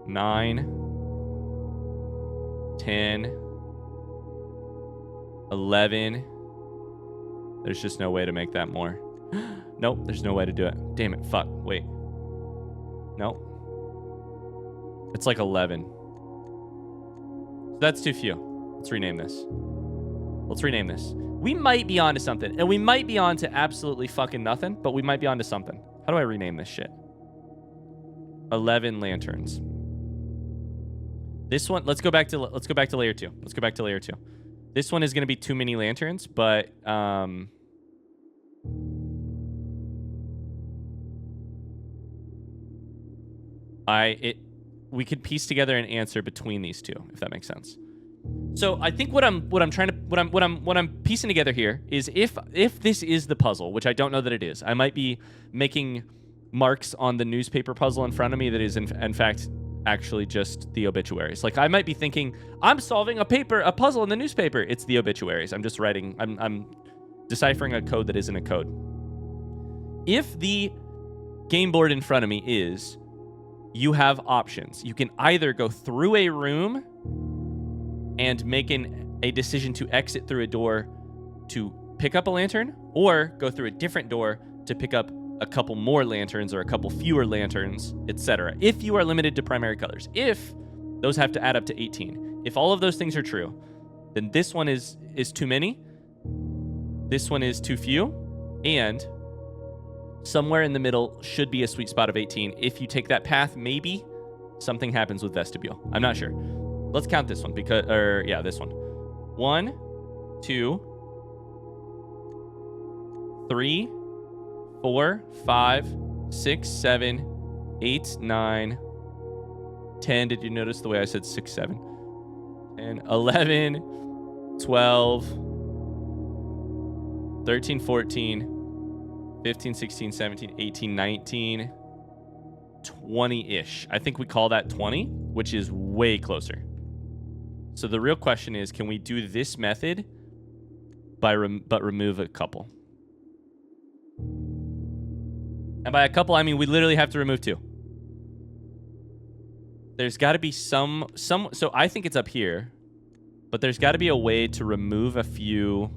[SPEAKER 1] Nine, 10, 11. There's just no way to make that more. Nope, there's no way to do it. Damn it, fuck, wait. Nope. It's like 11. So that's too few. Let's rename this. Let's rename this. We might be onto something, and we might be onto absolutely fucking nothing, but we might be onto something. How do I rename this shit? 11 lanterns. This one, let's go back to layer 2. Let's go back to layer 2. This one is going to be too many lanterns, but we could piece together an answer between these two, if that makes sense. So I think what I'm piecing together here is if this is the puzzle, which I don't know that it is, I might be making marks on the newspaper puzzle in front of me that is in fact actually just the obituaries. Like I might be thinking I'm solving a puzzle in the newspaper. It's the obituaries. I'm just writing. I'm deciphering a code that isn't a code. If the game board in front of me is, you have options. You can either go through a room and make a decision to exit through a door to pick up a lantern, or go through a different door to pick up a couple more lanterns or a couple fewer lanterns, etc. If you are limited to primary colors. If those have to add up to 18. If all of those things are true, then this one is too many, this one is too few, and somewhere in the middle should be a sweet spot of 18. If you take that path, maybe something happens with vestibule. I'm not sure. let's count this one because, or yeah, this one. 1, 2, 3, 4, 5, 6, 7, 8, 9, 10. Did you notice the way I said 6, 7? And 11, 12, 13, 14, 15, 16, 17, 18, 19, 20-ish. I think we call that 20, which is way closer. So the real question is, can we do this method but remove a couple? And by a couple, I mean we literally have to remove 2. There's got to be some. So I think it's up here, but there's got to be a way to remove a few,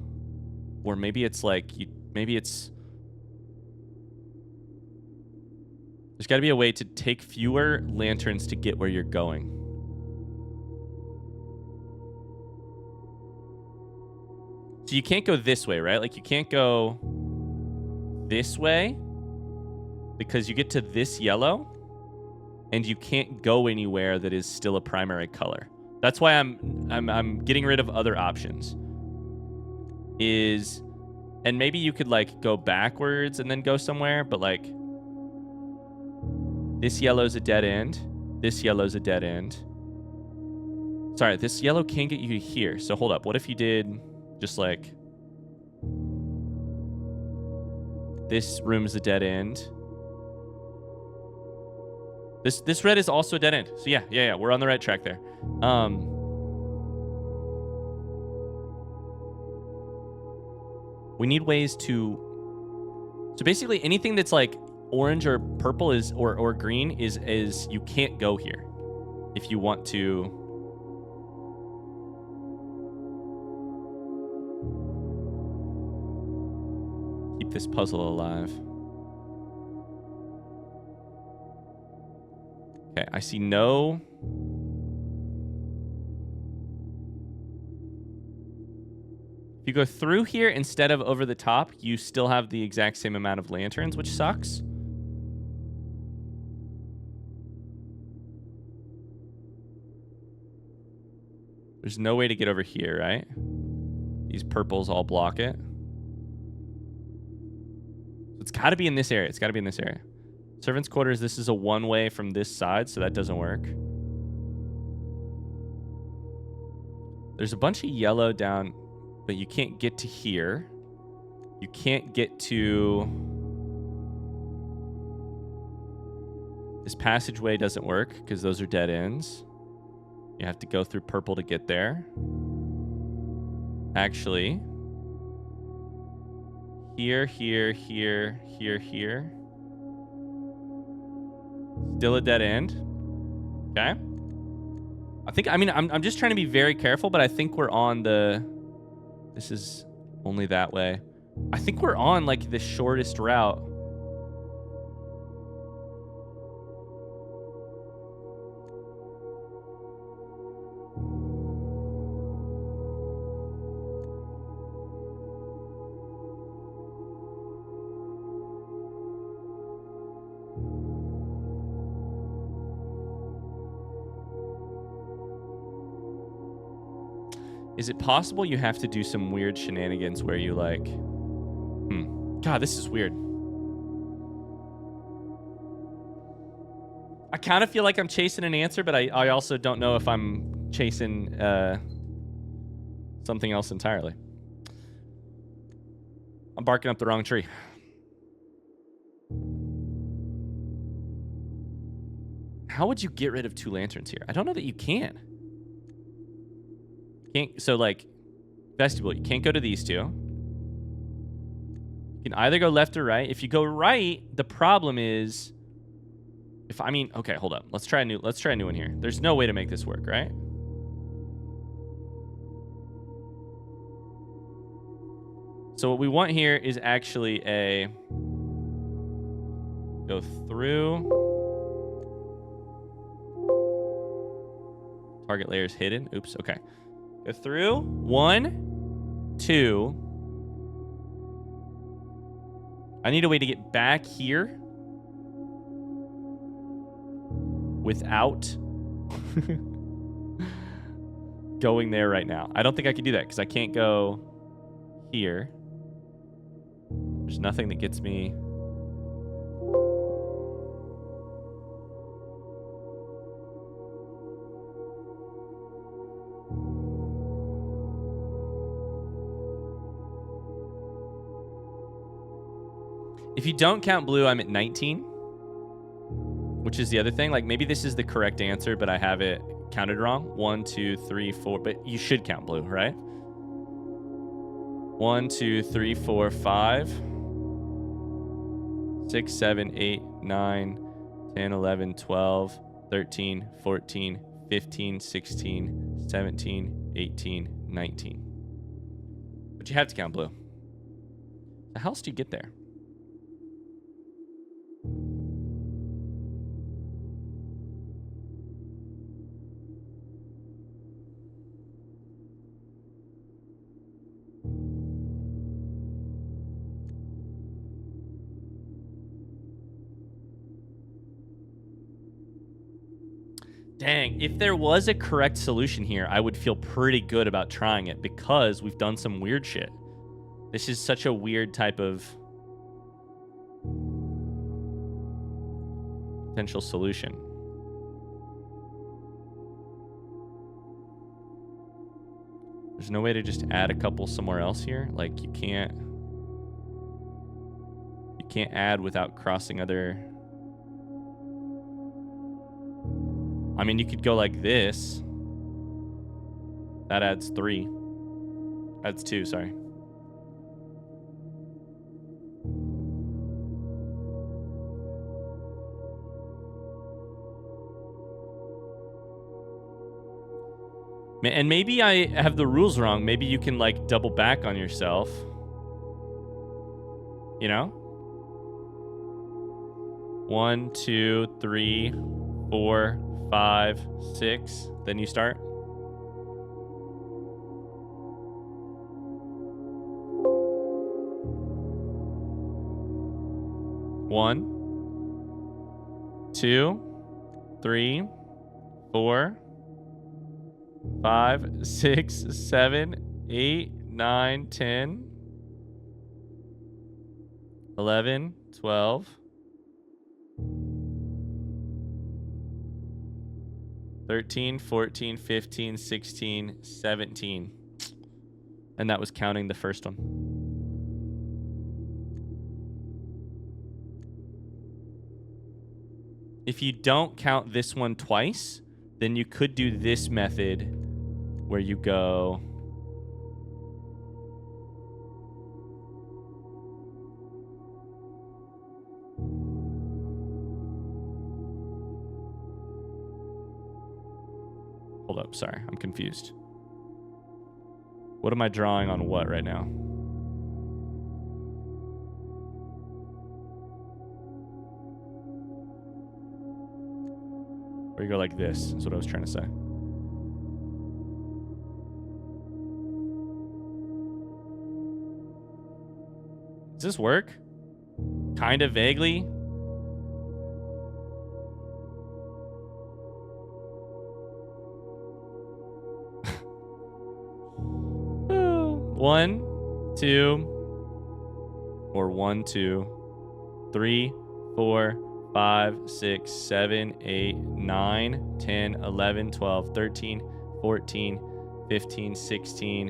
[SPEAKER 1] or maybe it's like there's got to be a way to take fewer lanterns to get where you're going. So you can't go this way, right? Like you can't go this way because you get to this yellow and you can't go anywhere that is still a primary color. That's why I'm getting rid of other options. And maybe you could like go backwards and then go somewhere, but like this yellow's a dead end. This yellow's a dead end. Sorry, this yellow can't get you here. So hold up. What if you did just like this room's a dead end. This red is also a dead end. So yeah, we're on the right track there. We need ways to. So basically, anything that's like orange or purple is or green is you can't go here if you want to. Keep this puzzle alive. Okay, I see no. If you go through here instead of over the top, you still have the exact same amount of lanterns, which sucks. There's no way to get over here, right? These purples all block it. It's got to be in this area. It's got to be in this area. Servants' quarters, this is a one-way from this side, so that doesn't work. There's a bunch of yellow down, but you can't get to here. You can't get to... This passageway doesn't work, because those are dead ends. You have to go through purple to get there. Actually... Here, here, here, here, here. Still a dead end. Okay. I'm just trying to be very careful, but I think we're on the... This is only that way. I think we're on, like, the shortest route. Is it possible you have to do some weird shenanigans where you like... God, this is weird. I kind of feel like I'm chasing an answer, but I also don't know if I'm chasing something else entirely. I'm barking up the wrong tree. How would you get rid of 2 lanterns here? I don't know that you can. So like vestibule, you can't go to these 2. You can either go left or right. If you go right, the problem is okay, hold up. Let's try a new one here. There's no way to make this work, right? So what we want here is actually a go through. Target layer is hidden. Oops, okay. Go through. 1, 2. I need a way to get back here without going there right now. I don't think I can do that because I can't go here. There's nothing that gets me. If you don't count blue, I'm at 19, which is the other thing. Like, maybe this is the correct answer, but I have it counted wrong. 1, 2, 3, 4. But you should count blue, right? 1, 2, 3, 4, 5, 6, 7, 8, 9, 10, 11, 12, 13, 14, 15, 16, 17, 18, 19. But you have to count blue. How else do you get there? Dang, if there was a correct solution here, I would feel pretty good about trying it because we've done some weird shit. This is such a weird type of potential solution. There's no way to just add a couple somewhere else here. Like, you can't add without crossing other. I mean, you could go like this. That adds 3. Adds 2, sorry. And maybe I have the rules wrong. Maybe you can, like, double back on yourself. You know? 1, 2, 3, 4, 5, 6. Then you start. One, 2, 3, 4, 5, 6, 7, 8, 9, 10, 11, 12, 13, 14, 15, 16, 17. And that was counting the first one. If you don't count this one twice, then you could do this method where you go hold up, sorry, I'm confused. What am I drawing on what right now? Or you go like this, is what I was trying to say. Does this work? Kind of vaguely. One, two, or 1, 2, 3, 4, 5, 6, 7, 8, 9, 10, 11, 12, 13, 14, 15, 16.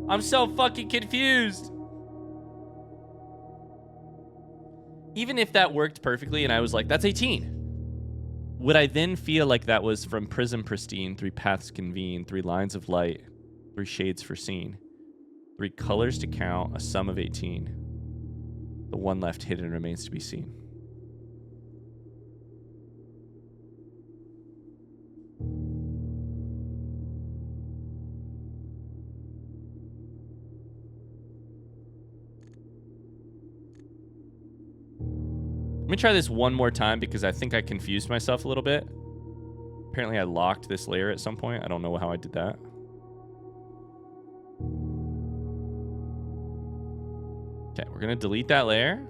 [SPEAKER 1] I'm so fucking confused. Even if that worked perfectly and I was like, that's 18. Would I then feel like that was from prism pristine, 3 paths convene, 3 lines of light, 3 shades foreseen, 3 colors to count, a sum of 18. The one left hidden remains to be seen. Let me try this one more time because I think I confused myself a little bit. Apparently I locked this layer at some point. I don't know how I did that. Okay, we're going to delete that layer.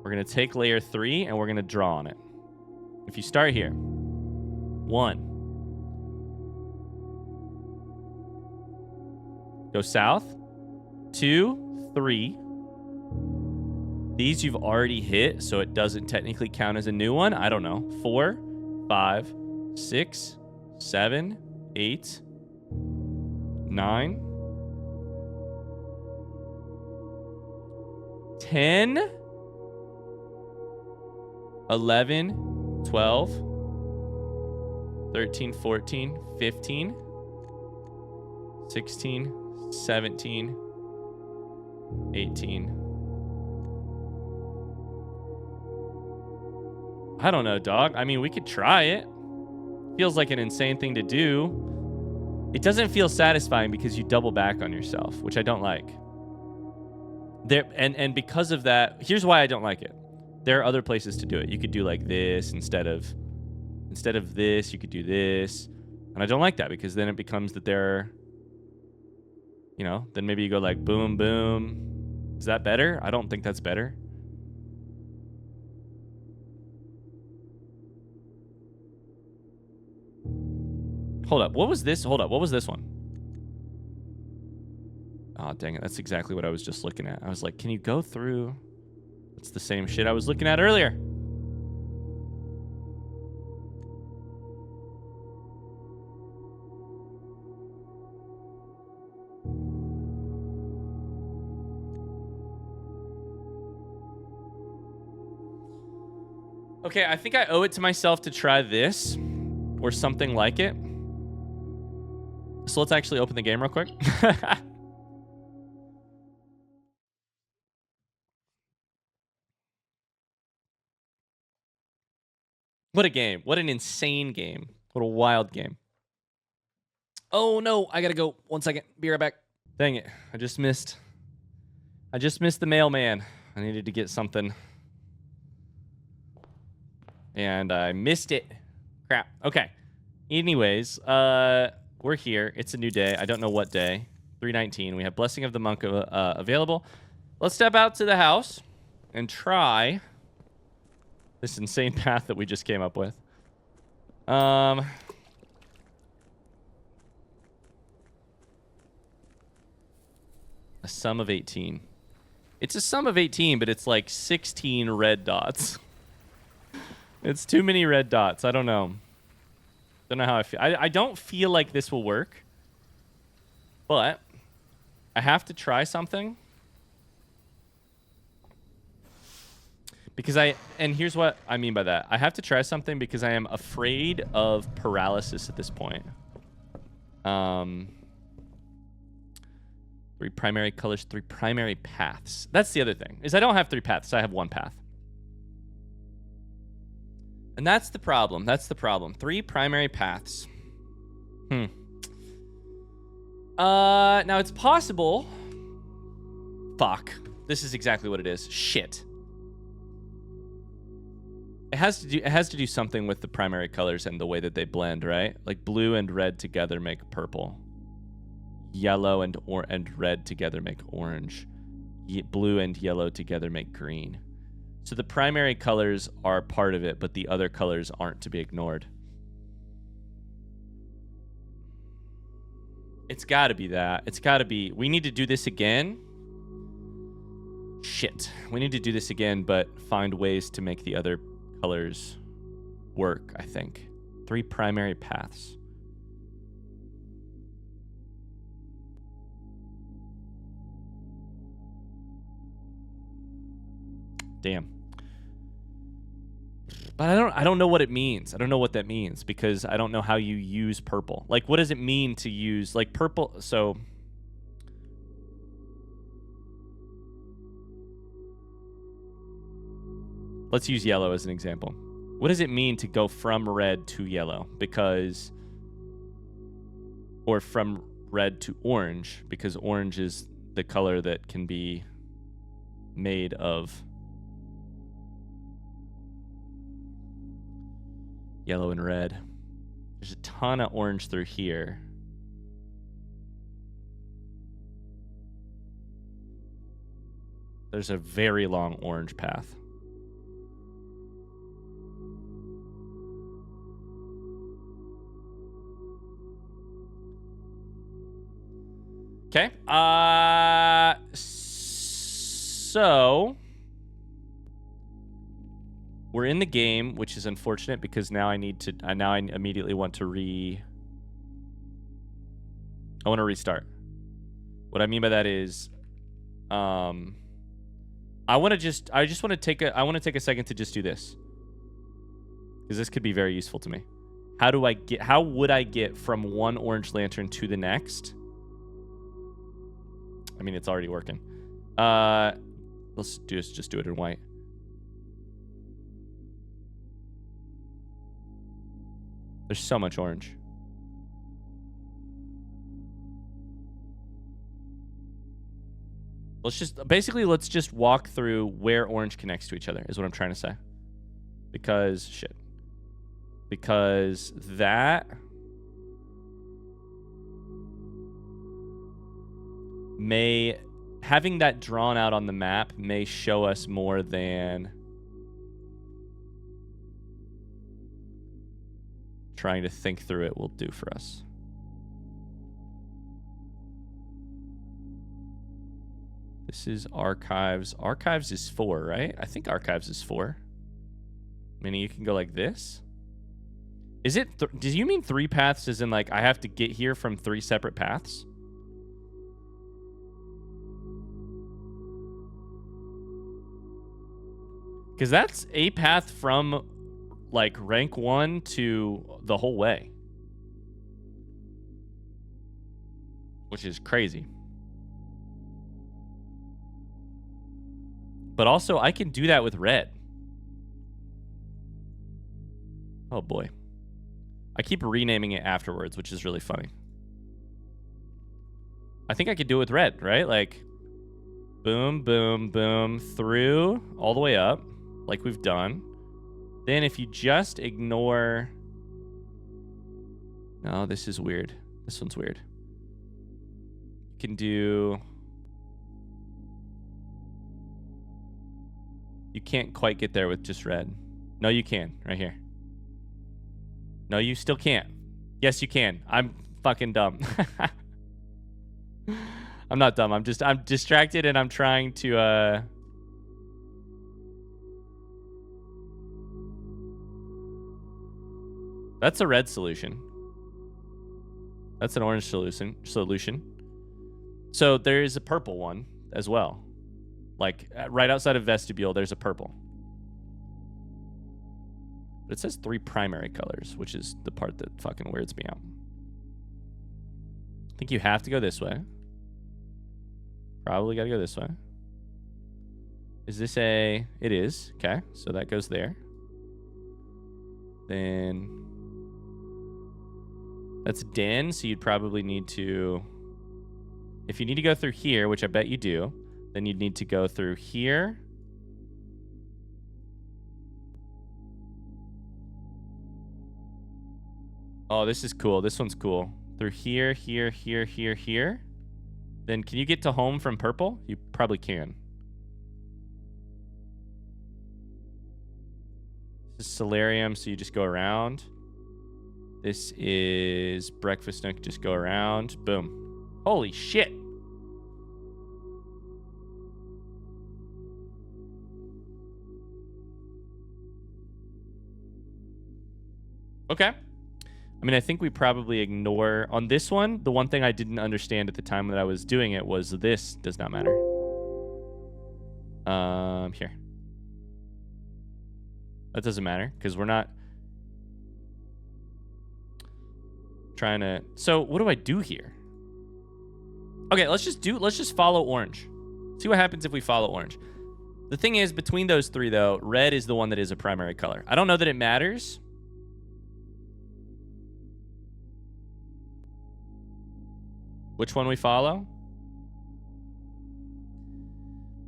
[SPEAKER 1] We're going to take layer 3 and we're going to draw on it. If you start here, 1. Go south. 2, 3. These you've already hit, so it doesn't technically count as a new one. I don't know. 4, 5, 6, 7, 8, 9, 10, 11, 12, 13, 14, 15, 16, 17, 18. I don't know, dog. I mean, we could try it. Feels like an insane thing to do. It doesn't feel satisfying because you double back on yourself, which I don't like. And because of that, here's why I don't like it. There are other places to do it. You could do like this instead of this, you could do this. And I don't like that because then it becomes that they're, you know, then maybe you go like boom, boom. Is that better? I don't think that's better. Hold up. What was this? Hold up. What was this one? Oh, dang it. That's exactly what I was just looking at. I was like, can you go through? It's the same shit I was looking at earlier. Okay, I think I owe it to myself to try this or something like it. So let's actually open the game real quick. What a game. What an insane game. What a wild game. Oh, no. I gotta go. 1 second. Be right back. Dang it. I just missed the mailman. I needed to get something. And I missed it. Crap. Okay. Anyways, we're here. It's a new day. I don't know what day. 3:19. We have Blessing of the Monk available. Let's step out to the house and try this insane path that we just came up with. A sum of 18. It's a sum of 18, but it's like 16 red dots. It's too many red dots. I don't know. Don't know how I feel. I don't feel like this will work. But I have to try something. Because and here's what I mean by that. I have to try something because I am afraid of paralysis at this point. 3 primary colors, 3 primary paths. That's the other thing, is I don't have 3 paths. I have 1 path. And that's the problem. That's the problem. 3 primary paths. Now it's possible. Fuck. This is exactly what it is. Shit. It has to do something with the primary colors and the way that they blend, right? Like blue and red together make purple. Yellow and red together make orange. Blue and yellow together make green. So the primary colors are part of it, but the other colors aren't to be ignored. It's got to be that. It's got to be. We need to do this again. Shit. We need to do this again, but find ways to make the other colors work, I think. 3 primary paths. Damn. But I don't know what it means. I don't know what that means because I don't know how you use purple. Like, what does it mean to use, like, purple? So let's use yellow as an example. What does it mean to go from red to yellow? Because, or from red to orange, because orange is the color that can be made of yellow and red. There's a ton of orange through here. There's a very long orange path. Okay. So we're in the game, which is unfortunate because now I need to. Now I immediately want to I want to restart. What I mean by that is, I just want to take a second to just do this, because this could be very useful to me. How would I get from one orange lantern to the next? I mean, it's already working. Let's just do it in white. There's so much orange. Let's just walk through where orange connects to each other, is what I'm trying to say. Because that having that drawn out on the map may show us more than trying to think through it will do for us. This is archives. Archives is 4, right? I think archives is 4. Meaning you can go like this. Is it? Do you mean 3 paths as in like I have to get here from 3 separate paths? Because that's a path from like rank 1 to the whole way. Which is crazy. But also, I can do that with red. Oh boy. I keep renaming it afterwards, which is really funny. I think I could do it with red, right? Like, boom, boom, boom, through, all the way up, like we've done. Then if you just ignore... No, this is weird. This one's weird. You can do... You can't quite get there with just red. No, you can. Right here. No, you still can't. Yes, you can. I'm fucking dumb. I'm not dumb. I'm distracted and I'm trying to... That's a red solution. That's an orange solution. So there is a purple one as well. Like, right outside of vestibule, there's a purple. But it says 3 primary colors, which is the part that fucking weirds me out. I think you have to go this way. Probably got to go this way. Is this a... It is. Okay, so that goes there. Then... That's den, so you'd probably need to... If you need to go through here, which I bet you do... Then you'd need to go through here. Oh, this is cool. This one's cool. Through here, here, here, here, here. Then can you get to home from purple? You probably can. This is solarium, so you just go around. This is breakfast nook, just go around. Boom. Holy shit. Okay. I mean, I think we probably ignore... On this one, the one thing I didn't understand at the time that I was doing it was this does not matter. Here. That doesn't matter, because we're not... trying to... So, what do I do here? Okay, let's just follow orange. See what happens if we follow orange. The thing is, between those 3, though, red is the one that is a primary color. I don't know that it matters... Which one we follow?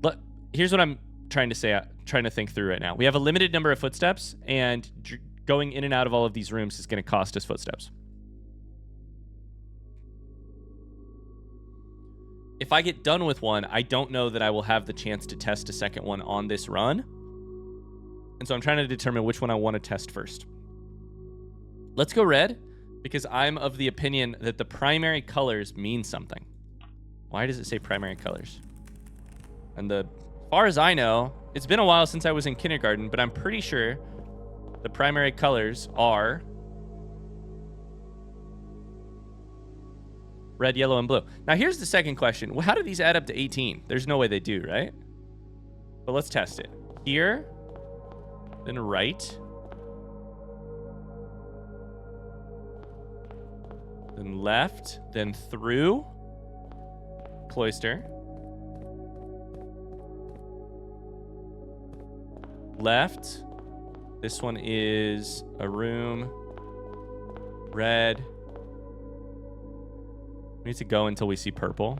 [SPEAKER 1] Look, here's what I'm trying to say, trying to think through right now. We have a limited number of footsteps, and going in and out of all of these rooms is going to cost us footsteps. If I get done with one, I don't know that I will have the chance to test a second one on this run. And so I'm trying to determine which one I want to test first. Let's go red. Because I'm of the opinion that the primary colors mean something. Why does it say primary colors? And as far as I know, it's been a while since I was in kindergarten, but I'm pretty sure the primary colors are red, yellow, and blue. Now, here's the second question. Well, how do these add up to 18? There's no way they do, right? But let's test it. Here, then right, then left, then through cloister, left. This one is a room, red. We need to go until we see purple.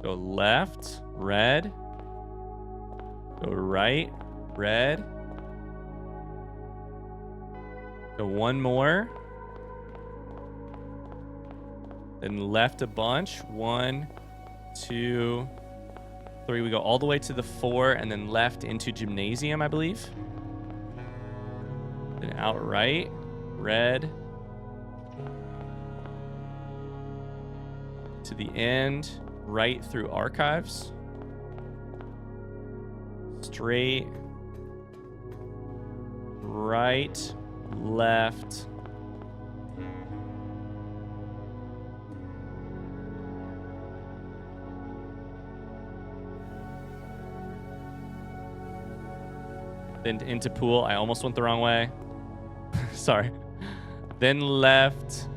[SPEAKER 1] Go left, red. Go right, red. Go one more. Then left a bunch. 1, 2, 3. We go all the way to the 4 and then left into gymnasium, I believe. Then out right, red. To the end, right through archives. Straight, right, left. Then into pool. I almost went the wrong way. Sorry. Then left,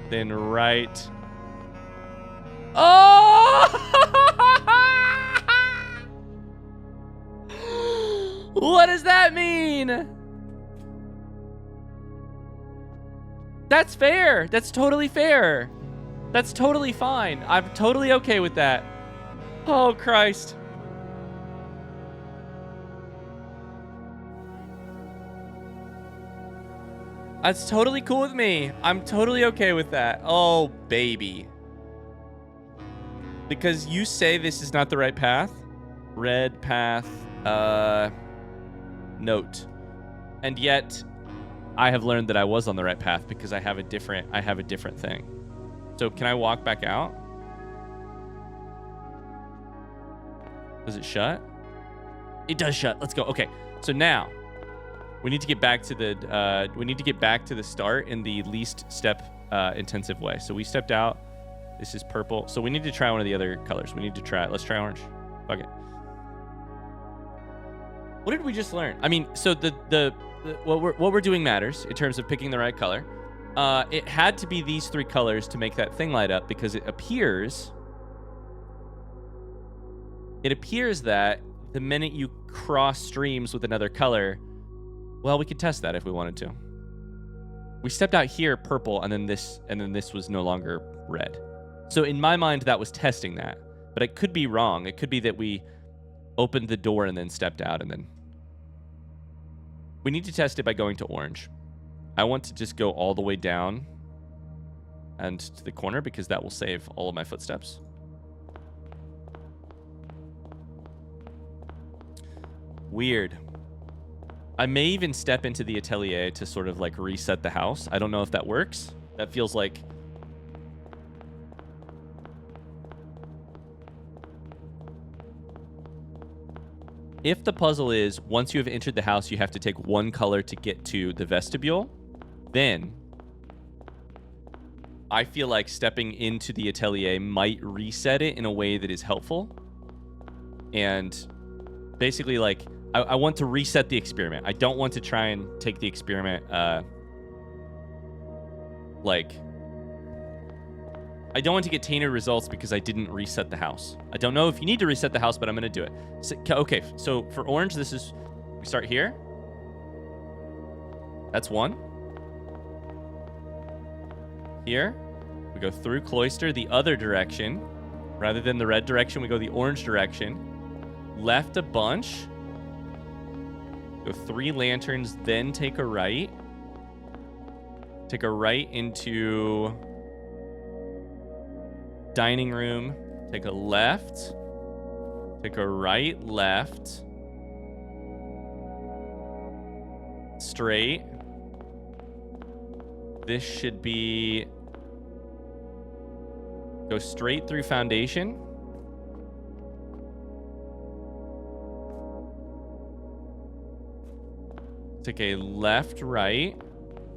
[SPEAKER 1] then right. Oh! What does that mean? That's fair. That's totally fair. That's totally fine. I'm totally okay with that. Oh, Christ. That's totally cool with me. I'm totally okay with that. Oh, baby. Because you say this is not the right path. Red path, note. And yet, I have learned that I was on the right path because I have a different thing. So can I walk back out? Does it shut? It does shut. Let's go. Okay. So now we need to get back to the start in the least step intensive way. So we stepped out. This is purple. So we need to try one of the other colors. We need to try it. Let's try orange. Fuck it. What did we just learn? I mean, so what we're doing matters in terms of picking the right color. It had to be these 3 colors to make that thing light up because it appears that the minute you cross streams with another color, well, we could test that if we wanted to. We stepped out here purple, and then this was no longer red. So in my mind, that was testing that, but I could be wrong. It could be that we opened the door and then stepped out, and then we need to test it by going to orange. I want to just go all the way down and to the corner because that will save all of my footsteps. Weird. I may even step into the atelier to sort of like reset the house. I don't know if that works. That feels like... If the puzzle is, once you have entered the house, you have to take one color to get to the vestibule, then I feel like stepping into the atelier might reset it in a way that is helpful. And basically, like, I want to reset the experiment. I don't want to try and take the experiment, I don't want to get tainted results because I didn't reset the house. I don't know if you need to reset the house, but I'm going to do it. So, okay, so for orange, we start here. That's 1. Here, we go through cloister the other direction. Rather than the red direction, we go the orange direction. Left a bunch. Go 3 lanterns, then take a right. Take a right into... dining room, take a left, take a right, left, straight. This should be Go straight through foundation. Take a left, right.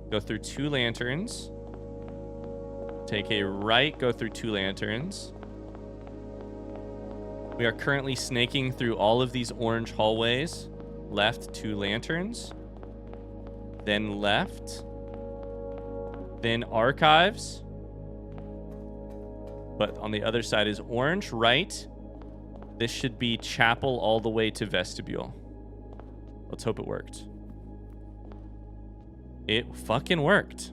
[SPEAKER 1] Go through 2 lanterns. Take a right, go through 2 lanterns. We are currently snaking through all of these orange hallways. Left, 2 lanterns. Then left. Then archives. But on the other side is orange. Right. This should be chapel all the way to vestibule. Let's hope it worked. It fucking worked.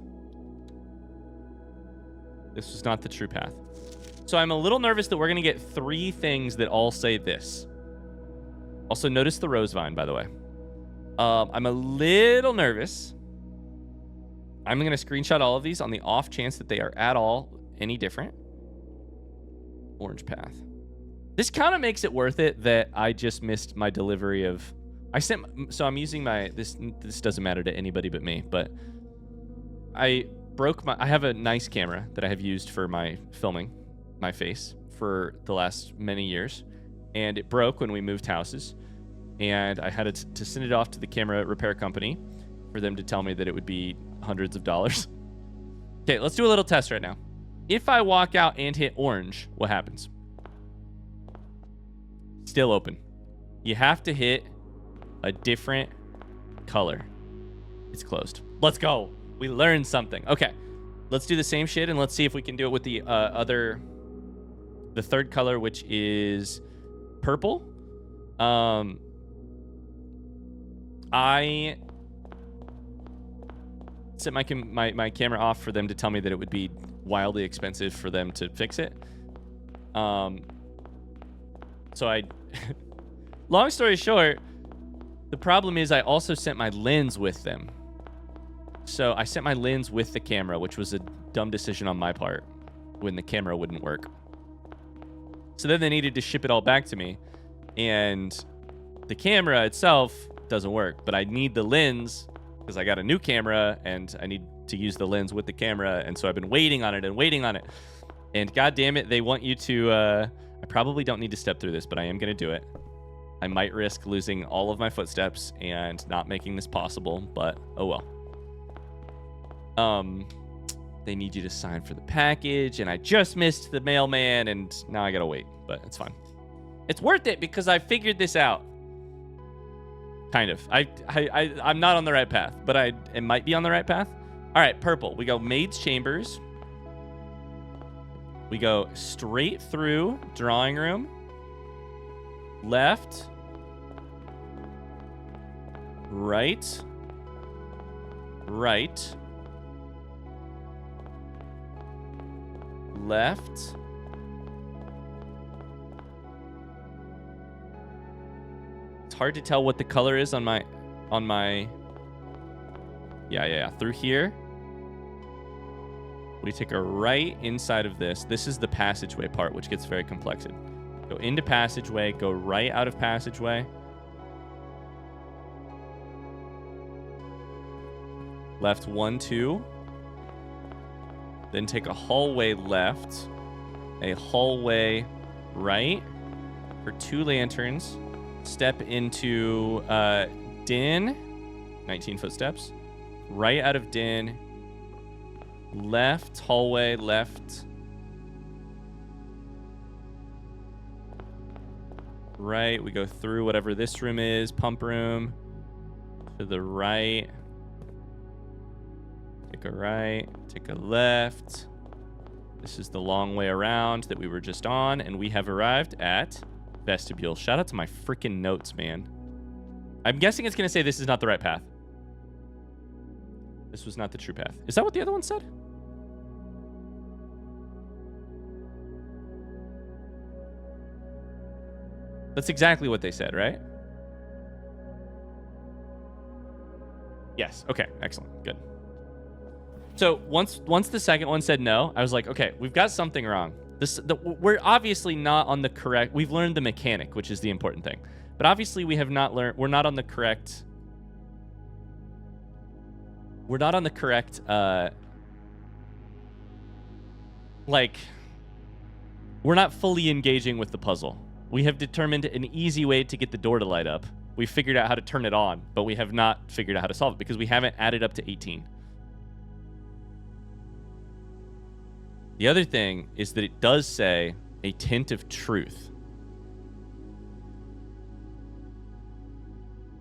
[SPEAKER 1] This was not the true path. So I'm a little nervous that we're going to get 3 things that all say this. Also, notice the rose vine, by the way. I'm a little nervous. I'm going to screenshot all of these on the off chance that they are at all any different. Orange path. This kind of makes it worth it that I just missed my delivery of... So I'm using my... This doesn't matter to anybody but me, but I have a nice camera that I have used for my filming my face for the last many years, and it broke when we moved houses, and I had to send it off to the camera repair company for them to tell me that it would be hundreds of dollars. Okay, let's do a little test right now. If I walk out and hit orange, what happens? Still open. You have to hit a different color. It's closed. Let's go. We learned something. Okay, let's do the same shit, and let's see if we can do it with the the third color, which is purple. I set my camera off for them to tell me that it would be wildly expensive for them to fix it. So I long story short, the problem is I also sent my lens with them. So I sent my lens with the camera, which was a dumb decision on my part when the camera wouldn't work. So then they needed to ship it all back to me, and the camera itself doesn't work, but I need the lens because I got a new camera and I need to use the lens with the camera. And so I've been waiting on it and waiting on it. And God damn it, they want you to, I probably don't need to step through this, but I am going to do it. I might risk losing all of my footsteps and not making this possible, but oh well. They need you to sign for the package, and I just missed the mailman, and now I gotta wait, but it's fine. It's worth it because I figured this out. Kind of. I'm not on the right path, but it might be on the right path. All right, purple. We go Maid's Chambers. We go straight through drawing room. Left. Right. Right. Left. It's hard to tell what the color is on my yeah, through here. We take a right inside of this. This is the passageway part, which gets very complex. Go into passageway, go right out of passageway. Left 1, 2. Then take a hallway left, a hallway right for 2 lanterns. Step into den, 19 footsteps. Right out of den, left hallway, left. Right, we go through whatever this room is, pump room. To the right. Take a right, take a left. This is the long way around that we were just on, and we have arrived at vestibule. Shout out to my freaking notes, man. I'm guessing it's going to say this is not the right path. This was not the true path. Is that what the other one said? That's exactly what they said, right? Yes. Okay. Excellent. Good. So once the second one said no, I was like, okay, we've got something wrong. We're obviously not on the correct. We've learned the mechanic, which is the important thing. But obviously we have not learned. We're not on the correct. We're not on the correct. Like, We're not fully engaging with the puzzle. We have determined an easy way to get the door to light up. We figured out how to turn it on, but we have not figured out how to solve it because we haven't added up to 18. The other thing is that it does say a tint of truth.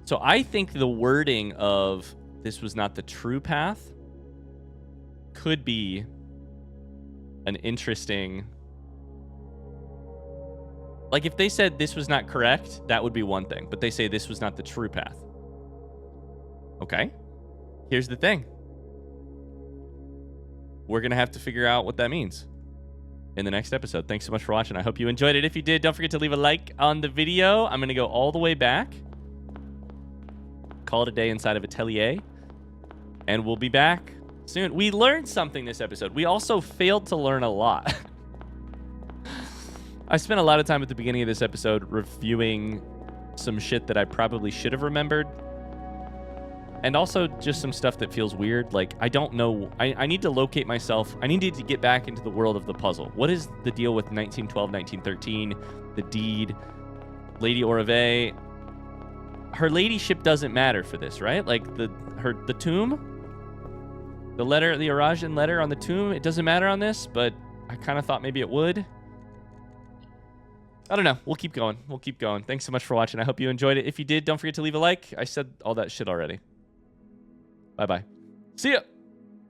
[SPEAKER 1] So I think the wording of this was not the true path could be an interesting... Like, if they said this was not correct, that would be one thing. But they say this was not the true path. Okay. Here's the thing. We're going to have to figure out what that means in the next episode. Thanks so much for watching. I hope you enjoyed it. If you did, don't forget to leave a like on the video. I'm going to go all the way back. Call it a day inside of Atelier. And we'll be back soon. We learned something this episode. We also failed to learn a lot. I spent a lot of time at the beginning of this episode reviewing some shit that I probably should have remembered. And also just some stuff that feels weird. Like, I don't know. I need to locate myself. I needed to get back into the world of the puzzle. What is the deal with 1912, 1913, the deed, Lady Orave? Her ladyship doesn't matter for this, right? Like, the tomb? The letter, the Arajan letter on the tomb, it doesn't matter on this, but I kind of thought maybe it would. I don't know. We'll keep going. We'll keep going. Thanks so much for watching. I hope you enjoyed it. If you did, don't forget to leave a like. I said all that shit already. Bye-bye. See ya.